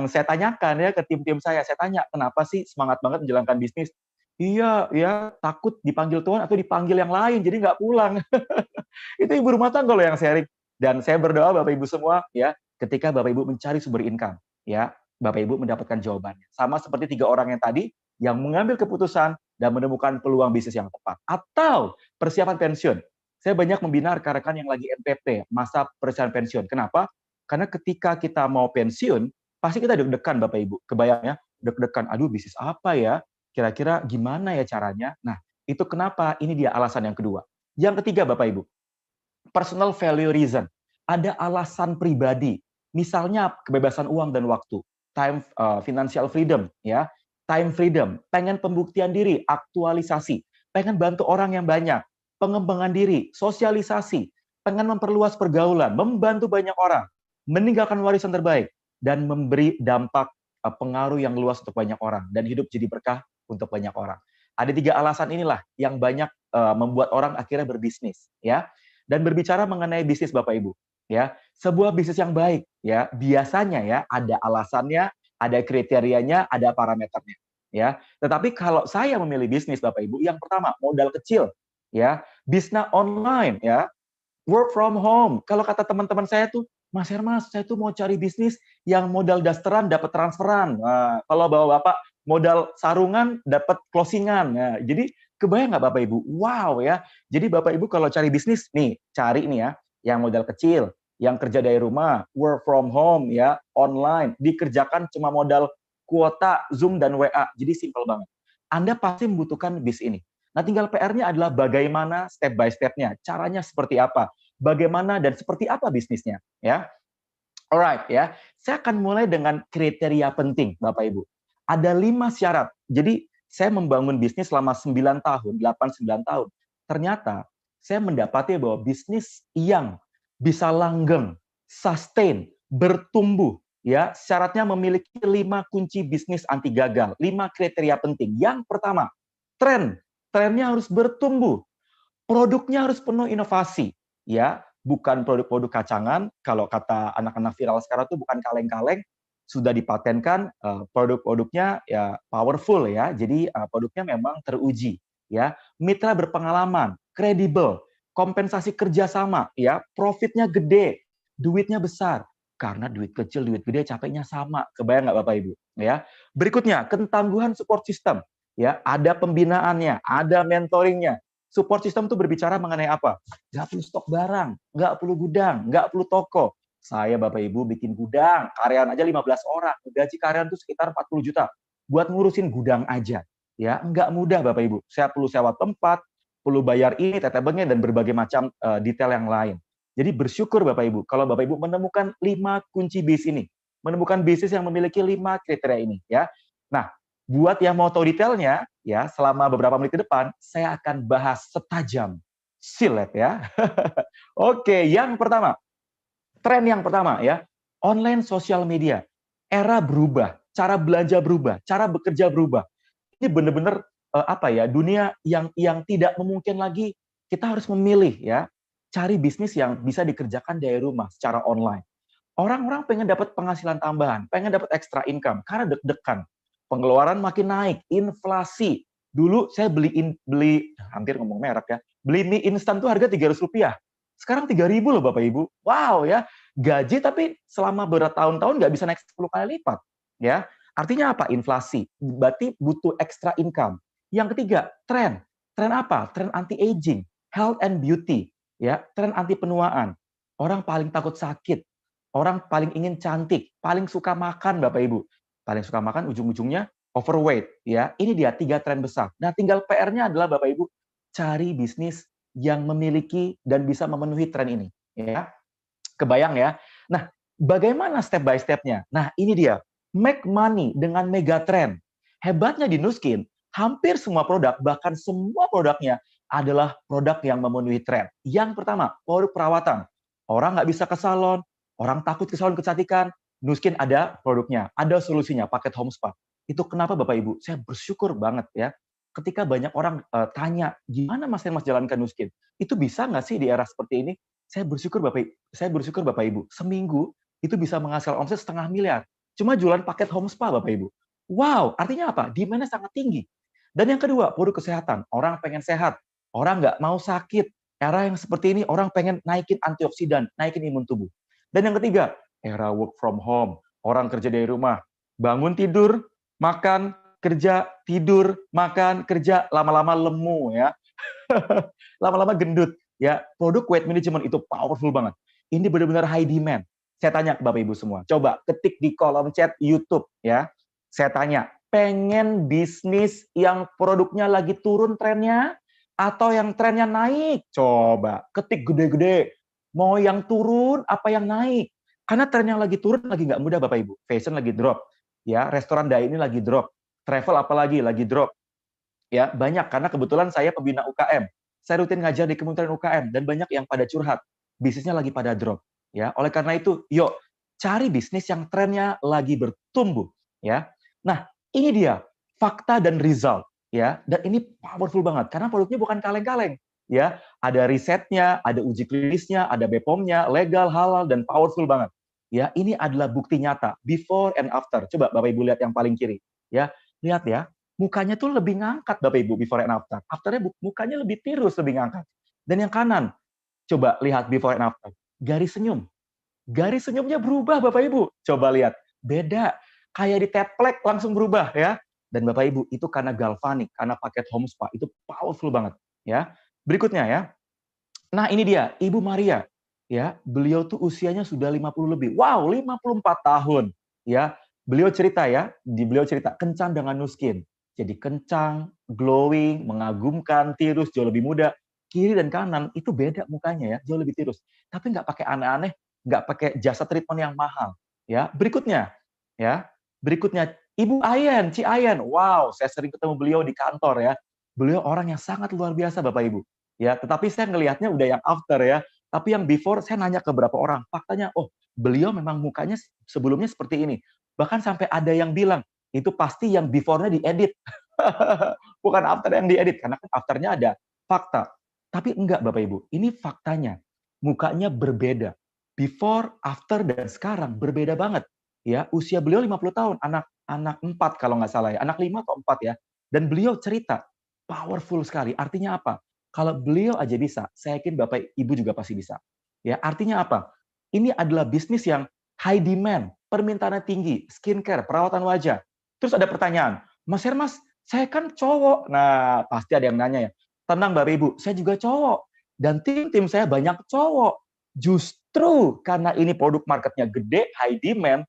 saya tanyakan ya ke tim-tim saya tanya, kenapa sih semangat banget menjalankan bisnis? Iya, ya takut dipanggil Tuhan atau dipanggil yang lain, jadi nggak pulang. Itu ibu rumah tangga loh yang sharing. Dan saya berdoa Bapak Ibu semua ya, ketika Bapak Ibu mencari sumber income, ya Bapak Ibu mendapatkan jawabannya. Sama seperti 3 orang yang tadi, yang mengambil keputusan dan menemukan peluang bisnis yang tepat. Atau persiapan pensiun. Saya banyak membina rekan-rekan yang lagi MPP, masa persiapan pensiun. Kenapa? Karena ketika kita mau pensiun, pasti kita deg-degan Bapak Ibu. Kebayang ya, deg-degan, aduh bisnis apa ya? Kira-kira gimana ya caranya? Nah, itu kenapa? Ini dia alasan yang kedua. Yang ketiga Bapak Ibu, personal value reason. Ada alasan pribadi. Misalnya kebebasan uang dan waktu, financial freedom, ya, time freedom, pengen pembuktian diri, aktualisasi, pengen bantu orang yang banyak, pengembangan diri, sosialisasi, pengen memperluas pergaulan, membantu banyak orang, meninggalkan warisan terbaik, dan memberi dampak pengaruh yang luas untuk banyak orang, dan hidup jadi berkah untuk banyak orang. Ada 3 alasan inilah yang banyak membuat orang akhirnya berbisnis, ya. Dan berbicara mengenai bisnis Bapak Ibu, ya, sebuah bisnis yang baik, ya, biasanya ya ada alasannya, ada kriterianya, ada parameternya, ya. Tetapi kalau saya memilih bisnis Bapak Ibu, yang pertama modal kecil, ya, bisnis online, ya, work from home. Kalau kata teman-teman saya tuh, Mas Hermas, saya tuh mau cari bisnis yang modal dasteran dapat transferan. Nah, kalau bapak modal sarungan dapat closingan. Nah, jadi kebayang nggak Bapak Ibu? Wow ya. Jadi Bapak Ibu kalau cari bisnis nih, cari nih ya, yang modal kecil, yang kerja dari rumah, work from home ya, online, dikerjakan cuma modal kuota Zoom dan WA. Jadi simple banget. Anda pasti membutuhkan bis ini. Nah, tinggal PR-nya adalah bagaimana step by step-nya, caranya seperti apa, bagaimana dan seperti apa bisnisnya, ya. Alright ya. Saya akan mulai dengan kriteria penting, Bapak Ibu. Ada 5 syarat. Jadi saya membangun bisnis selama 9 tahun, 8-9 tahun. Ternyata saya mendapati bahwa bisnis yang bisa langgeng, sustain, bertumbuh, ya, syaratnya memiliki 5 kunci bisnis anti gagal, 5 kriteria penting. Yang pertama, trennya harus bertumbuh, produknya harus penuh inovasi, ya, bukan produk-produk kacangan. Kalau kata anak-anak viral sekarang tuh bukan kaleng-kaleng, sudah dipatenkan, produk-produknya ya powerful ya. Jadi produknya memang teruji, ya. Mitra berpengalaman, kredibel, kompensasi kerjasama, ya, profitnya gede, duitnya besar. Karena duit kecil, duit gede, capeknya sama. Kebayang nggak Bapak Ibu? Ya. Berikutnya, ketangguhan support system. Ya, ada pembinaannya, ada mentoringnya. Support system itu berbicara mengenai apa? Nggak perlu stok barang, nggak perlu gudang, nggak perlu toko. Saya Bapak Ibu bikin gudang, karyawan aja 15 orang. Gaji karyawan itu sekitar 40 juta. Buat ngurusin gudang aja. Ya, nggak mudah Bapak Ibu. Saya perlu sewa tempat, perlu bayar ini, tetebengnya, dan berbagai macam detail yang lain. Jadi bersyukur Bapak Ibu, kalau Bapak Ibu menemukan 5 kunci bisnis ini. Menemukan bisnis yang memiliki 5 kriteria ini. Ya. Nah, buat yang mau tahu detailnya, ya, selama beberapa menit ke depan, saya akan bahas setajam silet ya. Oke, yang pertama, tren yang pertama ya, online sosial media. Era berubah, cara belanja berubah, cara bekerja berubah. Ini benar-benar apa ya, dunia yang tidak memungkinkan lagi. Kita harus memilih ya, cari bisnis yang bisa dikerjakan dari rumah secara online. Orang-orang pengen dapat penghasilan tambahan, pengen dapat extra income karena deg-degan. Pengeluaran makin naik, inflasi. Dulu saya beli hampir ngomong merek ya, beli mie instan tuh harga Rp300. Sekarang 3.000 loh Bapak Ibu. Wow ya, gaji tapi selama bertahun-tahun nggak bisa naik 10 kali lipat. Ya, artinya apa? Inflasi. Berarti butuh extra income. Yang ketiga, tren. Tren apa? Tren anti-aging, health and beauty. Ya, tren anti penuaan. Orang paling takut sakit. Orang paling ingin cantik, paling suka makan Bapak Ibu. Paling suka makan ujung-ujungnya overweight ya. Ini dia 3 tren besar. Nah, tinggal PR-nya adalah Bapak Ibu cari bisnis yang memiliki dan bisa memenuhi tren ini ya. Kebayang ya. Nah, bagaimana step by step-nya? Nah, ini dia. Make money dengan mega trend. Hebatnya di Nuskin, hampir semua produk, bahkan semua produknya adalah produk yang memenuhi tren. Yang pertama, produk perawatan. Orang nggak bisa ke salon, orang takut ke salon kecantikan, Nuskin ada produknya, ada solusinya, paket home spa. Itu kenapa Bapak Ibu, saya bersyukur banget ya, ketika banyak orang tanya, gimana Mas jalankan Nuskin? Itu bisa nggak sih di era seperti ini? Saya bersyukur Bapak Ibu, seminggu itu bisa menghasilkan omset 500 miliar. Cuma jualan paket home spa Bapak Ibu. Wow, artinya apa? Demand-nya sangat tinggi. Dan yang kedua, produk kesehatan. Orang pengen sehat, orang nggak mau sakit. Era yang seperti ini, orang pengen naikin antioksidan, naikin imun tubuh. Dan yang ketiga, era work from home. Orang kerja dari rumah. Bangun tidur, makan, kerja, tidur, makan, kerja, lama-lama lemu ya. Lama-lama gendut ya. Produk weight management itu powerful banget. Ini benar-benar high demand. Saya tanya ke Bapak Ibu semua, coba ketik di kolom chat YouTube ya. Saya tanya, pengen bisnis yang produknya lagi turun trennya atau yang trennya naik? Coba ketik gede-gede. Mau yang turun apa yang naik? Karena tren yang lagi turun lagi nggak mudah Bapak Ibu. Fashion lagi drop, ya. Restoran dining lagi drop. Travel apalagi lagi drop. Ya, banyak karena kebetulan saya pembina UKM. Saya rutin ngajar di Kementerian UKM dan banyak yang pada curhat. Bisnisnya lagi pada drop, ya. Oleh karena itu, yuk cari bisnis yang trennya lagi bertumbuh, ya. Nah, ini dia fakta dan result, ya. Dan ini powerful banget karena produknya bukan kaleng-kaleng. Ya, ada risetnya, ada uji klinisnya, ada BPOM-nya, legal, halal, dan powerful banget. Ya, ini adalah bukti nyata, before and after. Coba Bapak Ibu lihat yang paling kiri. Ya, lihat ya, mukanya tuh lebih ngangkat Bapak Ibu, before and after. Afternya mukanya lebih tirus, lebih ngangkat. Dan yang kanan, coba lihat before and after. Garis senyum. Garis senyumnya berubah Bapak Ibu. Coba lihat, beda. Kayak di teplek langsung berubah ya. Dan Bapak Ibu, itu karena galvanik, karena paket home spa, itu powerful banget. Ya. Berikutnya ya. Nah, ini dia, Ibu Maria. Ya, beliau tuh usianya sudah 50 lebih. Wow, 54 tahun. Ya, beliau cerita ya, beliau cerita kencan dengan Nuskin. Jadi kencang, glowing, mengagumkan, tirus, jauh lebih muda. Kiri dan kanan itu beda mukanya ya, jauh lebih tirus. Tapi nggak pakai aneh-aneh, nggak pakai jasa treatment yang mahal. Ya, berikutnya Ibu Ayen, Ci Ayen. Wow, saya sering ketemu beliau di kantor ya. Beliau orang yang sangat luar biasa Bapak Ibu. Ya, tetapi saya ngelihatnya udah yang after ya. Tapi yang before saya nanya ke beberapa orang, faktanya oh, beliau memang mukanya sebelumnya seperti ini. Bahkan sampai ada yang bilang, itu pasti yang before-nya diedit. Bukan after yang diedit karena kan after-nya ada fakta. Tapi enggak Bapak Ibu, ini faktanya. Mukanya berbeda. Before, after dan sekarang berbeda banget. Ya, usia beliau 50 tahun, anak 4 kalau nggak salah ya, anak 5 atau 4 ya. Dan beliau cerita, powerful sekali. Artinya apa? Kalau beliau aja bisa, saya yakin Bapak Ibu juga pasti bisa. Ya, artinya apa? Ini adalah bisnis yang high demand, permintaannya tinggi, skincare, perawatan wajah. Terus ada pertanyaan, Mas Hermas, saya kan cowok. Nah, pasti ada yang nanya ya. Tenang Bapak Ibu, saya juga cowok. Dan tim saya banyak cowok. Justru karena ini produk marketnya gede, high demand,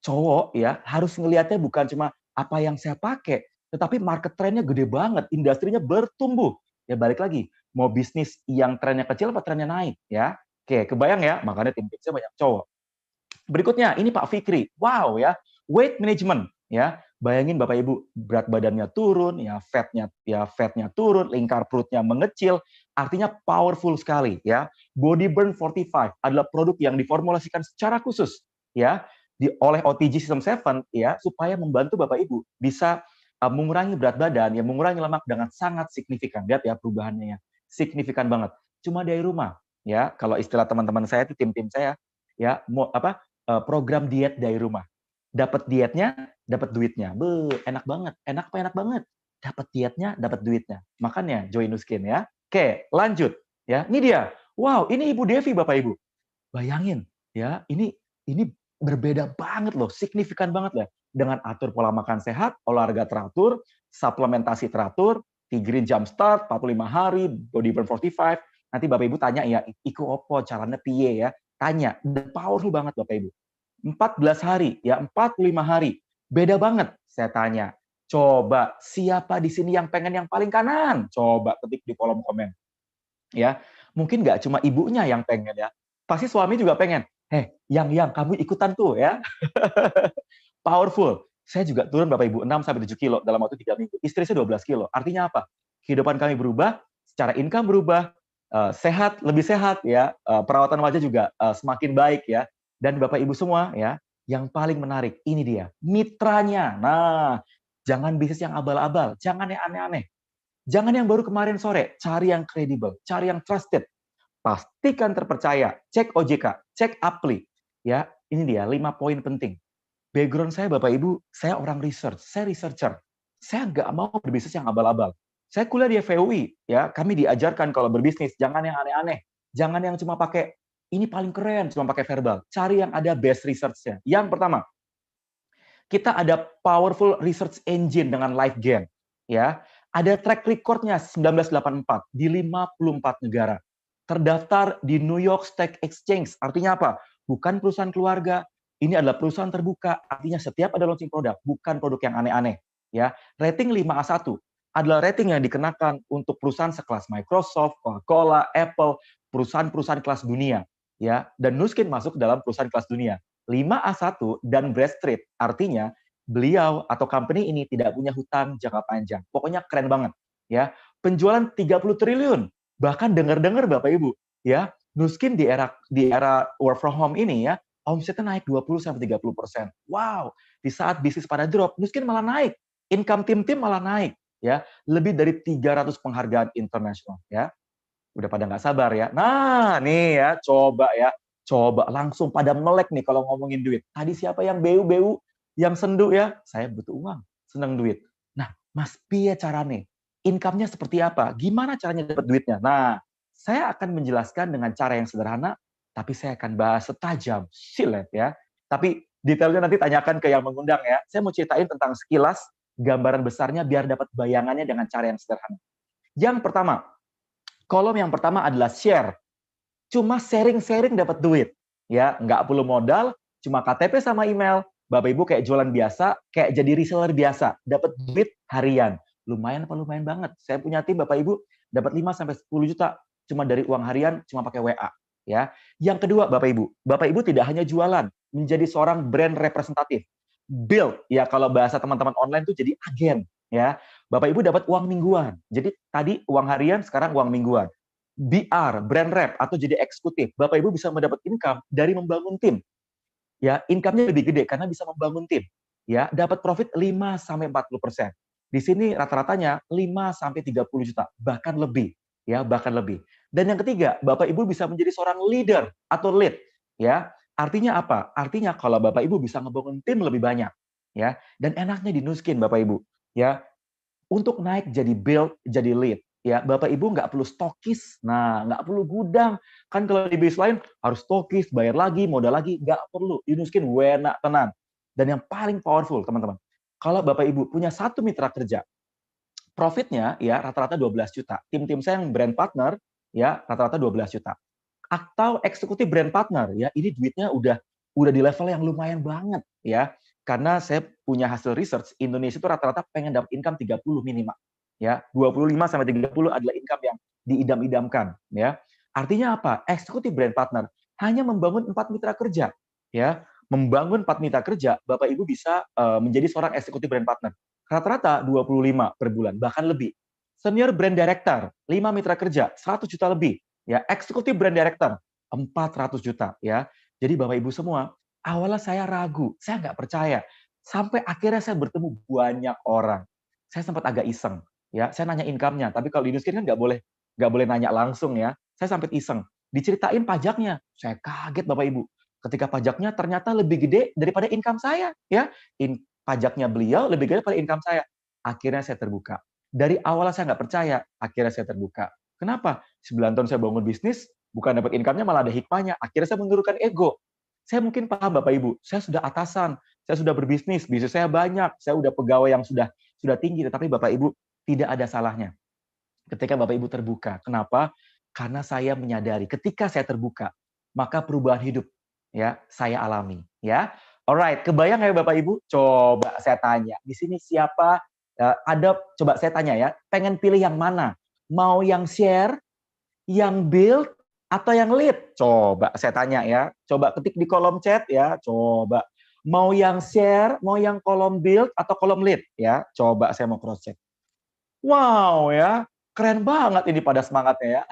cowok ya harus ngelihatnya bukan cuma apa yang saya pakai, tetapi market trennya gede banget, industrinya bertumbuh. Ya balik lagi, mau bisnis yang trennya kecil apa trennya naik ya. Oke, kebayang ya, makanya tim saya banyak cowok. Berikutnya, ini Pak Fikri. Wow ya, weight management ya. Bayangin Bapak Ibu, berat badannya turun, ya fatnya turun, lingkar perutnya mengecil, artinya powerful sekali ya. Body Burn 45 adalah produk yang diformulasikan secara khusus ya oleh OTG System 7 ya supaya membantu Bapak Ibu bisa mengurangi berat badan, ya mengurangi lemak dengan sangat signifikan. Lihat ya perubahannya ya, signifikan banget. Cuma dari rumah ya, kalau istilah teman-teman saya itu tim-tim saya ya, program diet dari rumah. Dapat dietnya, dapat duitnya. Enak banget. Enak apa enak banget? Dapat dietnya, dapat duitnya. Makanya Joy Nuskin ya. Oke, lanjut ya. Ini dia. Wow, ini Ibu Devi Bapak Ibu. Bayangin ya, ini berbeda banget loh, signifikan banget lah. Dengan atur pola makan sehat, olahraga teratur, suplementasi teratur, Tigrin Jumpstart 45 hari, Body Burn 45. Nanti Bapak Ibu tanya ya, iku opo caranya piye ya? Tanya, the powerful banget Bapak Ibu. 14 hari, ya 45 hari. Beda banget, saya tanya. Coba, siapa di sini yang pengen yang paling kanan? Coba ketik di kolom komen. Ya, mungkin nggak cuma ibunya yang pengen ya. Pasti suami juga pengen. Yang kamu ikutan tuh ya. Powerful. Saya juga turun Bapak Ibu 6-7 kilo dalam waktu 3 minggu. Istri saya 12 kilo. Artinya apa? Kehidupan kami berubah, secara income berubah, sehat, lebih sehat ya. Perawatan wajah juga semakin baik ya. Dan Bapak Ibu semua ya, yang paling menarik ini dia, mitranya. Nah, jangan bisnis yang abal-abal, jangan yang aneh-aneh. Jangan yang baru kemarin sore, cari yang kredibel, cari yang trusted. Pastikan terpercaya, cek OJK, cek Appli. Ya, ini dia 5 poin penting. Background saya Bapak Ibu, saya orang research, saya researcher. Saya nggak mau berbisnis yang abal-abal. Saya kuliah di FUI, ya, kami diajarkan kalau berbisnis jangan yang aneh-aneh. Jangan yang cuma pakai ini paling keren, cuma pakai verbal. Cari yang ada base research-nya. Yang pertama, kita ada powerful research engine dengan LiveGain. Ya, ada track record-nya 1984 di 54 negara. Terdaftar di New York Stock Exchange. Artinya apa? Bukan perusahaan keluarga. Ini adalah perusahaan terbuka. Artinya setiap ada launching produk, bukan produk yang aneh-aneh. Ya, rating 5A1 adalah rating yang dikenakan untuk perusahaan sekelas Microsoft, Coca-Cola, Apple, perusahaan-perusahaan kelas dunia. Ya, dan Nuskin masuk dalam perusahaan kelas dunia. 5A1 dan Bradstreet, artinya beliau atau company ini tidak punya hutang jangka panjang. Pokoknya keren banget. Ya, penjualan 30 triliun. Bahkan dengar-dengar Bapak Ibu, ya, Nuskin di era work from home ini ya, omsetnya naik 20-30%. Wow, di saat bisnis pada drop, Nuskin malah naik. Income tim-tim malah naik. Ya, lebih dari 300 penghargaan internasional. Ya, udah pada nggak sabar ya. Nah, nih ya, coba langsung pada melek nih kalau ngomongin duit. Tadi siapa yang beu-beu, yang sendu ya? Saya butuh uang, seneng duit. Nah, Mas, piye caranya? Income-nya seperti apa? Gimana caranya dapat duitnya? Nah, saya akan menjelaskan dengan cara yang sederhana, tapi saya akan bahas setajam silet ya. Tapi detailnya nanti tanyakan ke yang mengundang ya. Saya mau ceritain tentang sekilas gambaran besarnya biar dapat bayangannya dengan cara yang sederhana. Yang pertama, kolom yang pertama adalah share. Cuma sharing-sharing dapat duit. Ya, nggak perlu modal, cuma KTP sama email. Bapak Ibu kayak jualan biasa, kayak jadi reseller biasa, dapat duit harian. Lumayan apa lumayan banget. Saya punya tim Bapak Ibu dapat 5-10 juta cuma dari uang harian, cuma pakai WA. Ya. Yang kedua Bapak Ibu tidak hanya jualan, menjadi seorang brand representatif. Build, ya kalau bahasa teman-teman online itu jadi agen. Ya, Bapak Ibu dapat uang mingguan. Jadi tadi uang harian, sekarang uang mingguan. BR, brand rep atau jadi eksekutif. Bapak Ibu bisa mendapat income dari membangun tim. Ya, income-nya lebih gede karena bisa membangun tim. Ya, dapat profit 5-40%. Di sini rata-ratanya 5-30 juta, bahkan lebih. Ya, bahkan lebih. Dan yang ketiga, Bapak Ibu bisa menjadi seorang leader atau lead. Ya, artinya apa? Artinya kalau Bapak Ibu bisa ngebangun tim lebih banyak. Ya, dan enaknya di Nuskin Bapak Ibu. Ya, untuk naik jadi build, jadi lead. Ya, Bapak Ibu nggak perlu stokis, nah nggak perlu gudang. Kan kalau di bisnis lain harus stokis, bayar lagi, modal lagi, nggak perlu. Di Nuskin enak tenan. Dan yang paling powerful teman-teman, kalau Bapak Ibu punya satu mitra kerja, profitnya ya rata-rata 12 juta. Tim-tim saya yang brand partner ya rata-rata 12 juta. Atau eksekutif brand partner ya, ini duitnya udah di level yang lumayan banget ya. Karena saya punya hasil research, Indonesia itu rata-rata pengen dapat income 30 minimal. Ya, 25-30 adalah income yang diidam-idamkan. Ya, artinya apa? Eksekutif brand partner hanya membangun 4 mitra kerja. Ya, membangun 4 mitra kerja, Bapak Ibu bisa menjadi seorang eksekutif brand partner. Rata-rata 25 per bulan, bahkan lebih. Senior Brand Director, 5 mitra kerja, 100 juta lebih. Ya, Executive Brand Director, 400 juta. Ya, jadi Bapak Ibu semua, awalnya saya ragu, saya nggak percaya. Sampai akhirnya saya bertemu banyak orang. Saya sempat agak iseng. Ya, saya nanya income-nya, tapi kalau di Nuskin kan nggak boleh nanya langsung ya. Saya sampai iseng. Diceritain pajaknya, saya kaget Bapak Ibu. Ketika pajaknya ternyata lebih gede daripada income saya, ya. Pajaknya beliau lebih gede daripada income saya. Akhirnya saya terbuka. Dari awal saya nggak percaya, akhirnya saya terbuka. Kenapa? 9 tahun saya bangun bisnis, bukan dapat income-nya malah ada hikmahnya. Akhirnya saya menurunkan ego. Saya mungkin paham Bapak Ibu, saya sudah atasan, saya sudah berbisnis, bisnis saya banyak, saya udah pegawai yang sudah tinggi, tetapi Bapak Ibu tidak ada salahnya ketika Bapak Ibu terbuka. Kenapa? Karena saya menyadari ketika saya terbuka, maka perubahan hidup ya saya alami ya. Alright, kebayang ya Bapak Ibu? Coba saya tanya. Di sini siapa ada coba saya tanya ya, pengen pilih yang mana? Mau yang share, yang build atau yang lead? Coba saya tanya ya. Coba ketik di kolom chat ya, coba. Mau yang share, mau yang kolom build atau kolom lead ya? Coba saya mau cross check. Wow ya, keren banget ini pada semangatnya ya.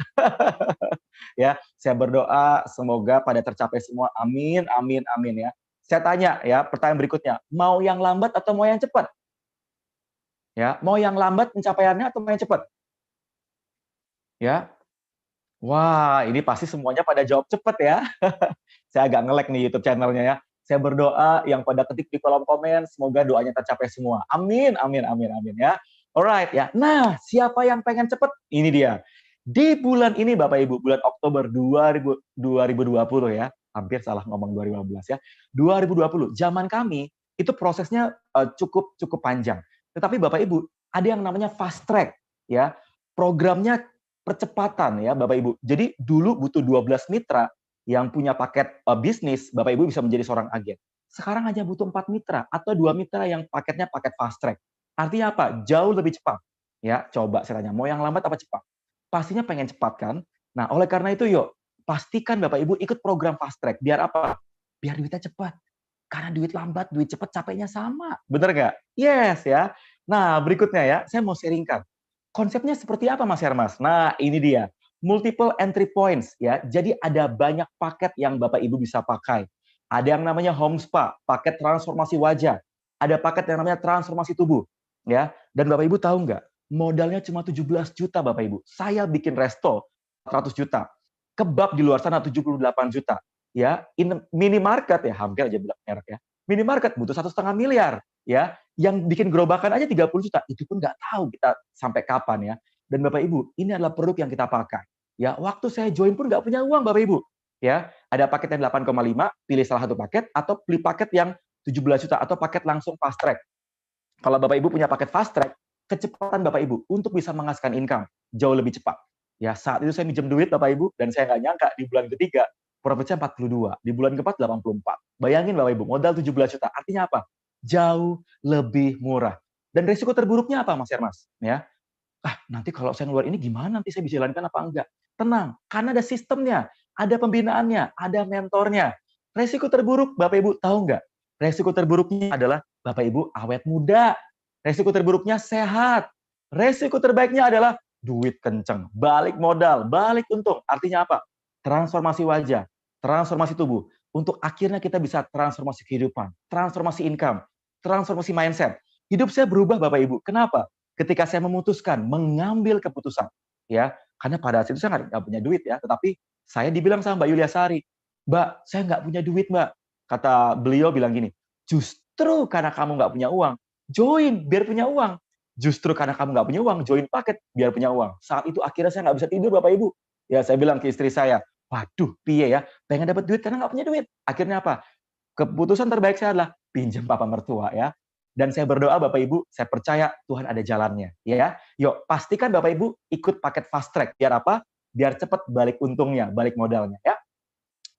Ya, saya berdoa semoga pada tercapai semua. Amin, amin, amin ya. Saya tanya ya, pertanyaan berikutnya, mau yang lambat atau mau yang cepat? Ya, mau yang lambat pencapaiannya atau mau yang cepat? Ya. Wah, ini pasti semuanya pada jawab cepat ya. Saya agak nge-lag nih YouTube channelnya ya. Saya berdoa yang pada ketik di kolom komen, semoga doanya tercapai semua. Amin, amin, amin, amin ya. Alright ya. Nah, siapa yang pengen cepet? Ini dia. Di bulan ini Bapak Ibu, bulan Oktober 2020 ya. Hampir salah ngomong 2015 ya. 2020, zaman kami itu prosesnya cukup panjang. Tetapi Bapak Ibu, ada yang namanya fast track ya. Programnya percepatan ya Bapak Ibu. Jadi dulu butuh 12 mitra yang punya paket bisnis, Bapak Ibu bisa menjadi seorang agen. Sekarang hanya butuh 4 mitra atau 2 mitra yang paketnya paket fast track. Artinya apa? Jauh lebih cepat. Ya, coba saya tanya, mau yang lambat apa cepat? Pastinya pengen cepat kan? Nah, oleh karena itu yuk, pastikan Bapak Ibu ikut program fast track. Biar apa? Biar duitnya cepat. Karena duit lambat, duit cepat capeknya sama. Bener nggak? Yes ya. Nah, berikutnya ya, saya mau sharingkan. Konsepnya seperti apa Mas Hermas? Nah, ini dia. Multiple entry points ya. Jadi ada banyak paket yang Bapak Ibu bisa pakai. Ada yang namanya home spa, paket transformasi wajah. Ada paket yang namanya transformasi tubuh ya. Dan Bapak Ibu tahu nggak? Modalnya cuma 17 juta Bapak Ibu. Saya bikin resto 100 juta. Kebab di luar sana 78 juta. Ya, minimarket ya, hampir aja bilang merek ya. Minimarket butuh 1,5 miliar ya. Yang bikin gerobakan aja 30 juta, itu pun nggak tahu kita sampai kapan ya. Dan Bapak Ibu, ini adalah produk yang kita pakai. Ya, waktu saya join pun nggak punya uang Bapak Ibu. Ya, ada paket yang 8,5, pilih salah satu paket atau beli paket yang 17 juta atau paket langsung fast track. Kalau Bapak Ibu punya paket fast track, kecepatan Bapak Ibu untuk bisa menghasilkan income jauh lebih cepat. Ya, saat itu saya minjem duit Bapak Ibu dan saya nggak nyangka di bulan ketiga profitnya 42, di bulan keempat 84. Bayangin Bapak Ibu, modal 17 juta. Artinya apa? Jauh lebih murah. Dan risiko terburuknya apa Mas Hermas? Ya, nanti kalau saya ngeluar ini gimana? Nanti saya bisa jalankan apa enggak? Tenang, karena ada sistemnya, ada pembinaannya, ada mentornya. Risiko terburuk Bapak Ibu tahu nggak? Risiko terburuknya adalah Bapak Ibu awet muda. Risiko terburuknya sehat. Risiko terbaiknya adalah duit kenceng, balik modal, balik untung. Artinya apa? Transformasi wajah, transformasi tubuh. Untuk akhirnya kita bisa transformasi kehidupan, transformasi income, transformasi mindset. Hidup saya berubah Bapak Ibu. Kenapa? Ketika saya memutuskan mengambil keputusan, ya, karena pada saat itu saya nggak punya duit ya, tetapi saya dibilang sama Mbak Yulia Sari, Mbak, saya nggak punya duit Mbak. Kata beliau bilang gini, justru karena kamu nggak punya uang, join biar punya uang. Justru karena kamu nggak punya uang, join paket biar punya uang. Saat itu akhirnya saya nggak bisa tidur Bapak Ibu. Ya saya bilang ke istri saya, waduh, piye ya, pengen dapat duit karena nggak punya duit. Akhirnya apa? Keputusan terbaik saya adalah pinjam papa mertua ya. Dan saya berdoa Bapak Ibu, saya percaya Tuhan ada jalannya ya. Yuk, pastikan Bapak Ibu ikut paket fast track. Biar apa? Biar cepat balik untungnya, balik modalnya ya.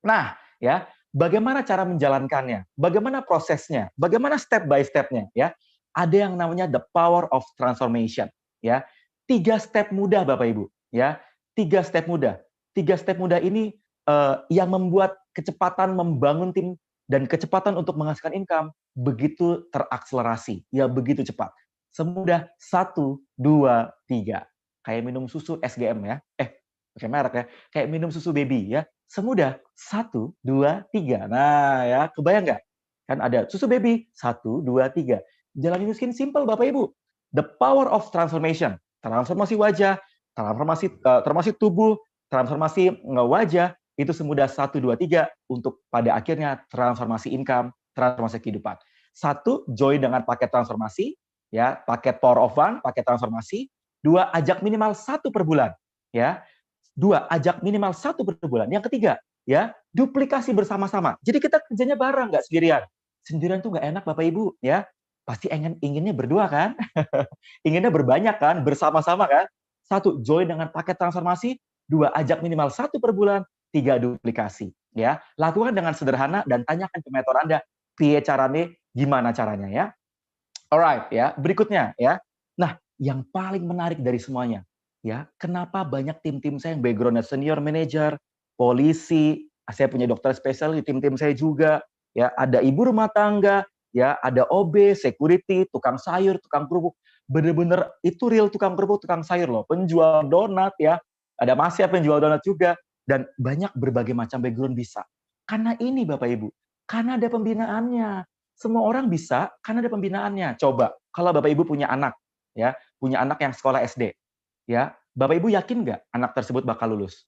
Nah, ya, bagaimana cara menjalankannya? Bagaimana prosesnya? Bagaimana step by step-nya ya? Ada yang namanya the power of transformation ya. 3 step mudah Bapak Ibu ya. 3 step mudah. 3 step mudah ini yang membuat kecepatan membangun tim dan kecepatan untuk menghasilkan income begitu terakselerasi, ya begitu cepat. Semudah 1, 2, 3. kayak minum susu SGM ya. Pakai merek ya. Kayak minum susu baby ya. Semudah 1, 2, 3. Nah, ya, kebayang nggak? Kan ada susu baby 1, 2, 3. Jalani miskin simple Bapak Ibu. The power of transformation. Transformasi wajah, transformasi tubuh, transformasi wajah itu semudah 1, 2, 3 untuk pada akhirnya transformasi income, transformasi kehidupan. 1, join dengan paket transformasi, ya, paket Power of One, paket transformasi. 2, ajak minimal 1 per bulan, ya. 2, ajak minimal 1 per bulan. Yang ketiga, ya, duplikasi bersama-sama. Jadi kita kerjanya bareng, nggak sendirian. Sendirian tuh nggak enak Bapak Ibu, ya. Pasti inginnya berdua kan? Inginnya berbanyak kan? Bersama-sama kan? 1, join dengan paket transformasi. 2, ajak minimal 1 per bulan. 3, duplikasi. Ya, lakukan dengan sederhana dan tanyakan ke mentor Anda, piye caranya, gimana caranya ya. Alright ya, berikutnya ya. Nah, yang paling menarik dari semuanya, ya, kenapa banyak tim-tim saya yang background-nya senior manager, polisi, saya punya dokter spesialis di tim-tim saya juga, ya, ada ibu rumah tangga, ya, ada OB, security, tukang sayur, tukang kerupuk, bener-bener itu real tukang kerupuk, tukang sayur loh, penjual donat ya, ada Mas Siap penjual donat juga, dan banyak berbagai macam background bisa. Karena ini Bapak Ibu, karena ada pembinaannya. Semua orang bisa karena ada pembinaannya. Coba kalau Bapak Ibu punya anak, ya, punya anak yang sekolah SD, ya, Bapak Ibu yakin nggak anak tersebut bakal lulus?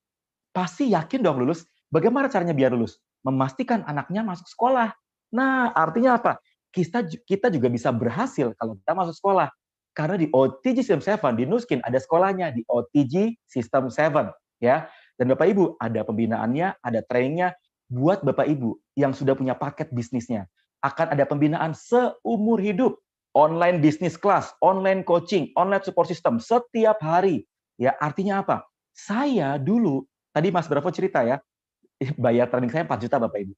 Pasti yakin dong lulus. Bagaimana caranya biar lulus? Memastikan anaknya masuk sekolah. Nah, artinya apa? Kita juga bisa berhasil kalau kita masuk sekolah. Karena di OTG System 7, di Nuskin ada sekolahnya, di OTG System 7. Ya. Dan Bapak Ibu, ada pembinaannya, ada trainingnya, buat Bapak Ibu yang sudah punya paket bisnisnya. Akan ada pembinaan seumur hidup. Online business class, online coaching, online support system, setiap hari. Ya, artinya apa? Saya dulu, tadi Mas Bravo cerita ya, bayar training saya 4 juta Bapak Ibu.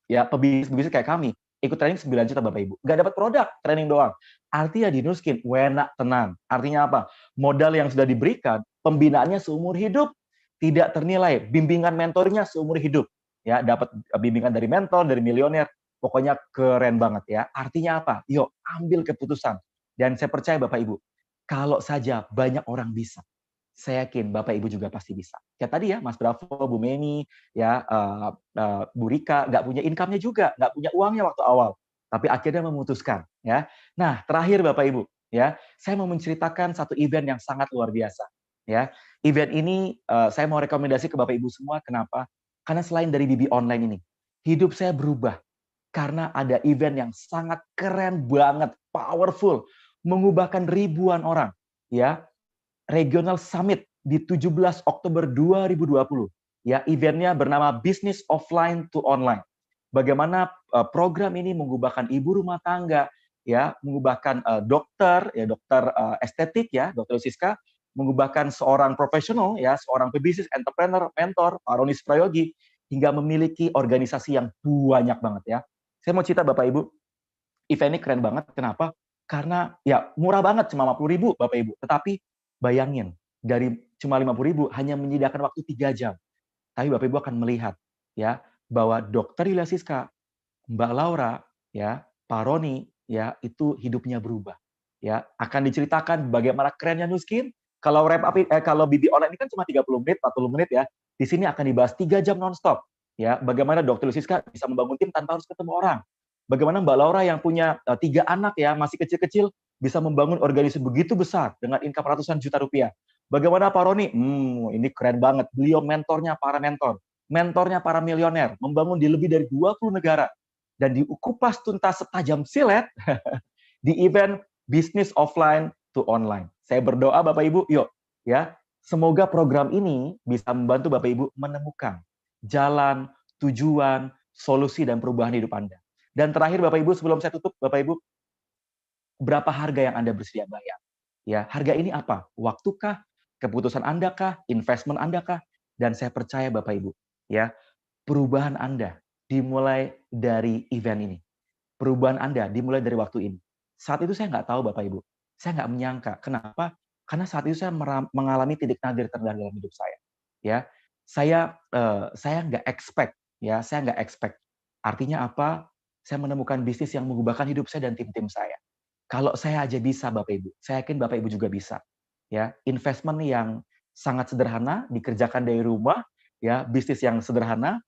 Ya, pebisnis kayak kami, ikut training 9 juta Bapak Ibu. Nggak dapat produk, training doang. Artinya di Nuskin, enak tenang. Artinya apa? Modal yang sudah diberikan, pembinaannya seumur hidup. Tidak ternilai, bimbingan mentornya seumur hidup. Ya, dapat bimbingan dari mentor, dari milioner. Pokoknya keren banget ya. Artinya apa? Yuk, ambil keputusan. Dan saya percaya Bapak Ibu, kalau saja banyak orang bisa, saya yakin Bapak Ibu juga pasti bisa. Kayak tadi ya, Mas Bravo, Bu Meni, ya, Bu Rika, nggak punya income-nya juga, nggak punya uangnya waktu awal, tapi akhirnya memutuskan. Ya, nah terakhir Bapak Ibu, ya, saya mau menceritakan satu event yang sangat luar biasa. Ya, event ini saya mau rekomendasi ke Bapak Ibu semua. Kenapa? Karena selain dari BB Online ini, hidup saya berubah karena ada event yang sangat keren banget, powerful, mengubahkan ribuan orang. Ya, Regional Summit di 17 Oktober 2020. Ya, eventnya bernama Business Offline to Online. Bagaimana program ini mengubahkan ibu rumah tangga, ya, mengubahkan dokter, ya, dokter estetik, ya, Dokter Siska, mengubahkan seorang profesional, ya, seorang pebisnis, entrepreneur, mentor, Pak Roni Prayogi, hingga memiliki organisasi yang banyak banget ya. Saya mau cerita Bapak Ibu, event ini keren banget. Kenapa? Karena ya murah banget, cuma 50.000 Bapak Ibu. Tetapi bayangin, dari cuma 50.000 hanya menyediakan waktu 3 jam. Tapi Bapak Ibu akan melihat ya bahwa Dokter Yulia Siska, Mbak Laura, ya, Pak Roni, ya, itu hidupnya berubah. Ya, akan diceritakan bagaimana kerennya Nuskin. Kalau kalau BB Online ini kan cuma 30 menit, 40 menit ya. Di sini akan dibahas 3 jam nonstop. Ya, bagaimana Dokter Yulia Siska bisa membangun tim tanpa harus ketemu orang. Bagaimana Mbak Laura yang punya 3 anak ya, masih kecil-kecil, bisa membangun organisasi begitu besar dengan income ratusan juta rupiah. Bagaimana Pak Roni? Ini keren banget. Beliau mentornya para mentor. Mentornya para milioner. Membangun di lebih dari 20 negara. Dan dikupas tuntas setajam silet di event Business Offline to Online. Saya berdoa Bapak Ibu, yuk ya, semoga program ini bisa membantu Bapak Ibu menemukan jalan, tujuan, solusi dan perubahan hidup Anda. Dan terakhir Bapak Ibu, sebelum saya tutup, Bapak Ibu, berapa harga yang Anda bersedia bayar? Ya, harga ini apa? Waktukah? Keputusan Anda kah? Investment Anda kah? Dan saya percaya Bapak Ibu, ya, perubahan Anda dimulai dari event ini. Perubahan Anda dimulai dari waktu ini. Saat itu saya nggak tahu Bapak Ibu. Saya nggak menyangka. Kenapa? Karena saat itu saya mengalami titik nadir terendah dalam hidup saya. Ya, saya nggak expect. Ya, saya nggak expect. Artinya apa? Saya menemukan bisnis yang mengubahkan hidup saya dan tim-tim saya. Kalau saya aja bisa Bapak Ibu, saya yakin Bapak Ibu juga bisa. ya, investment yang sangat sederhana, dikerjakan dari rumah, ya, bisnis yang sederhana,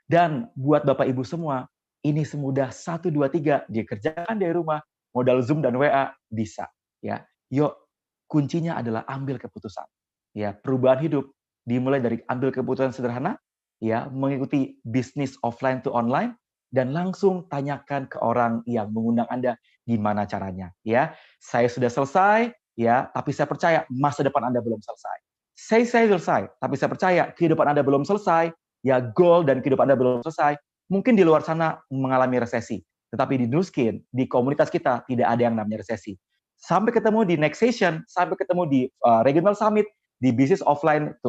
dan buat Bapak Ibu semua, ini semudah 1, 2, 3, dikerjakan dari rumah, modal Zoom dan WA, bisa. Ya, yuk, kuncinya adalah ambil keputusan. Ya, perubahan hidup dimulai dari ambil keputusan sederhana, ya, mengikuti bisnis offline to online, dan langsung tanyakan ke orang yang mengundang Anda gimana caranya. Ya, saya sudah selesai, ya, tapi saya percaya masa depan Anda belum selesai. Saya selesai, tapi saya percaya kehidupan Anda belum selesai, ya goal dan kehidupan Anda belum selesai. Mungkin di luar sana mengalami resesi, tetapi di Nuskin, di komunitas kita tidak ada yang namanya resesi. Sampai ketemu di next session, sampai ketemu di regional summit, di bisnis offline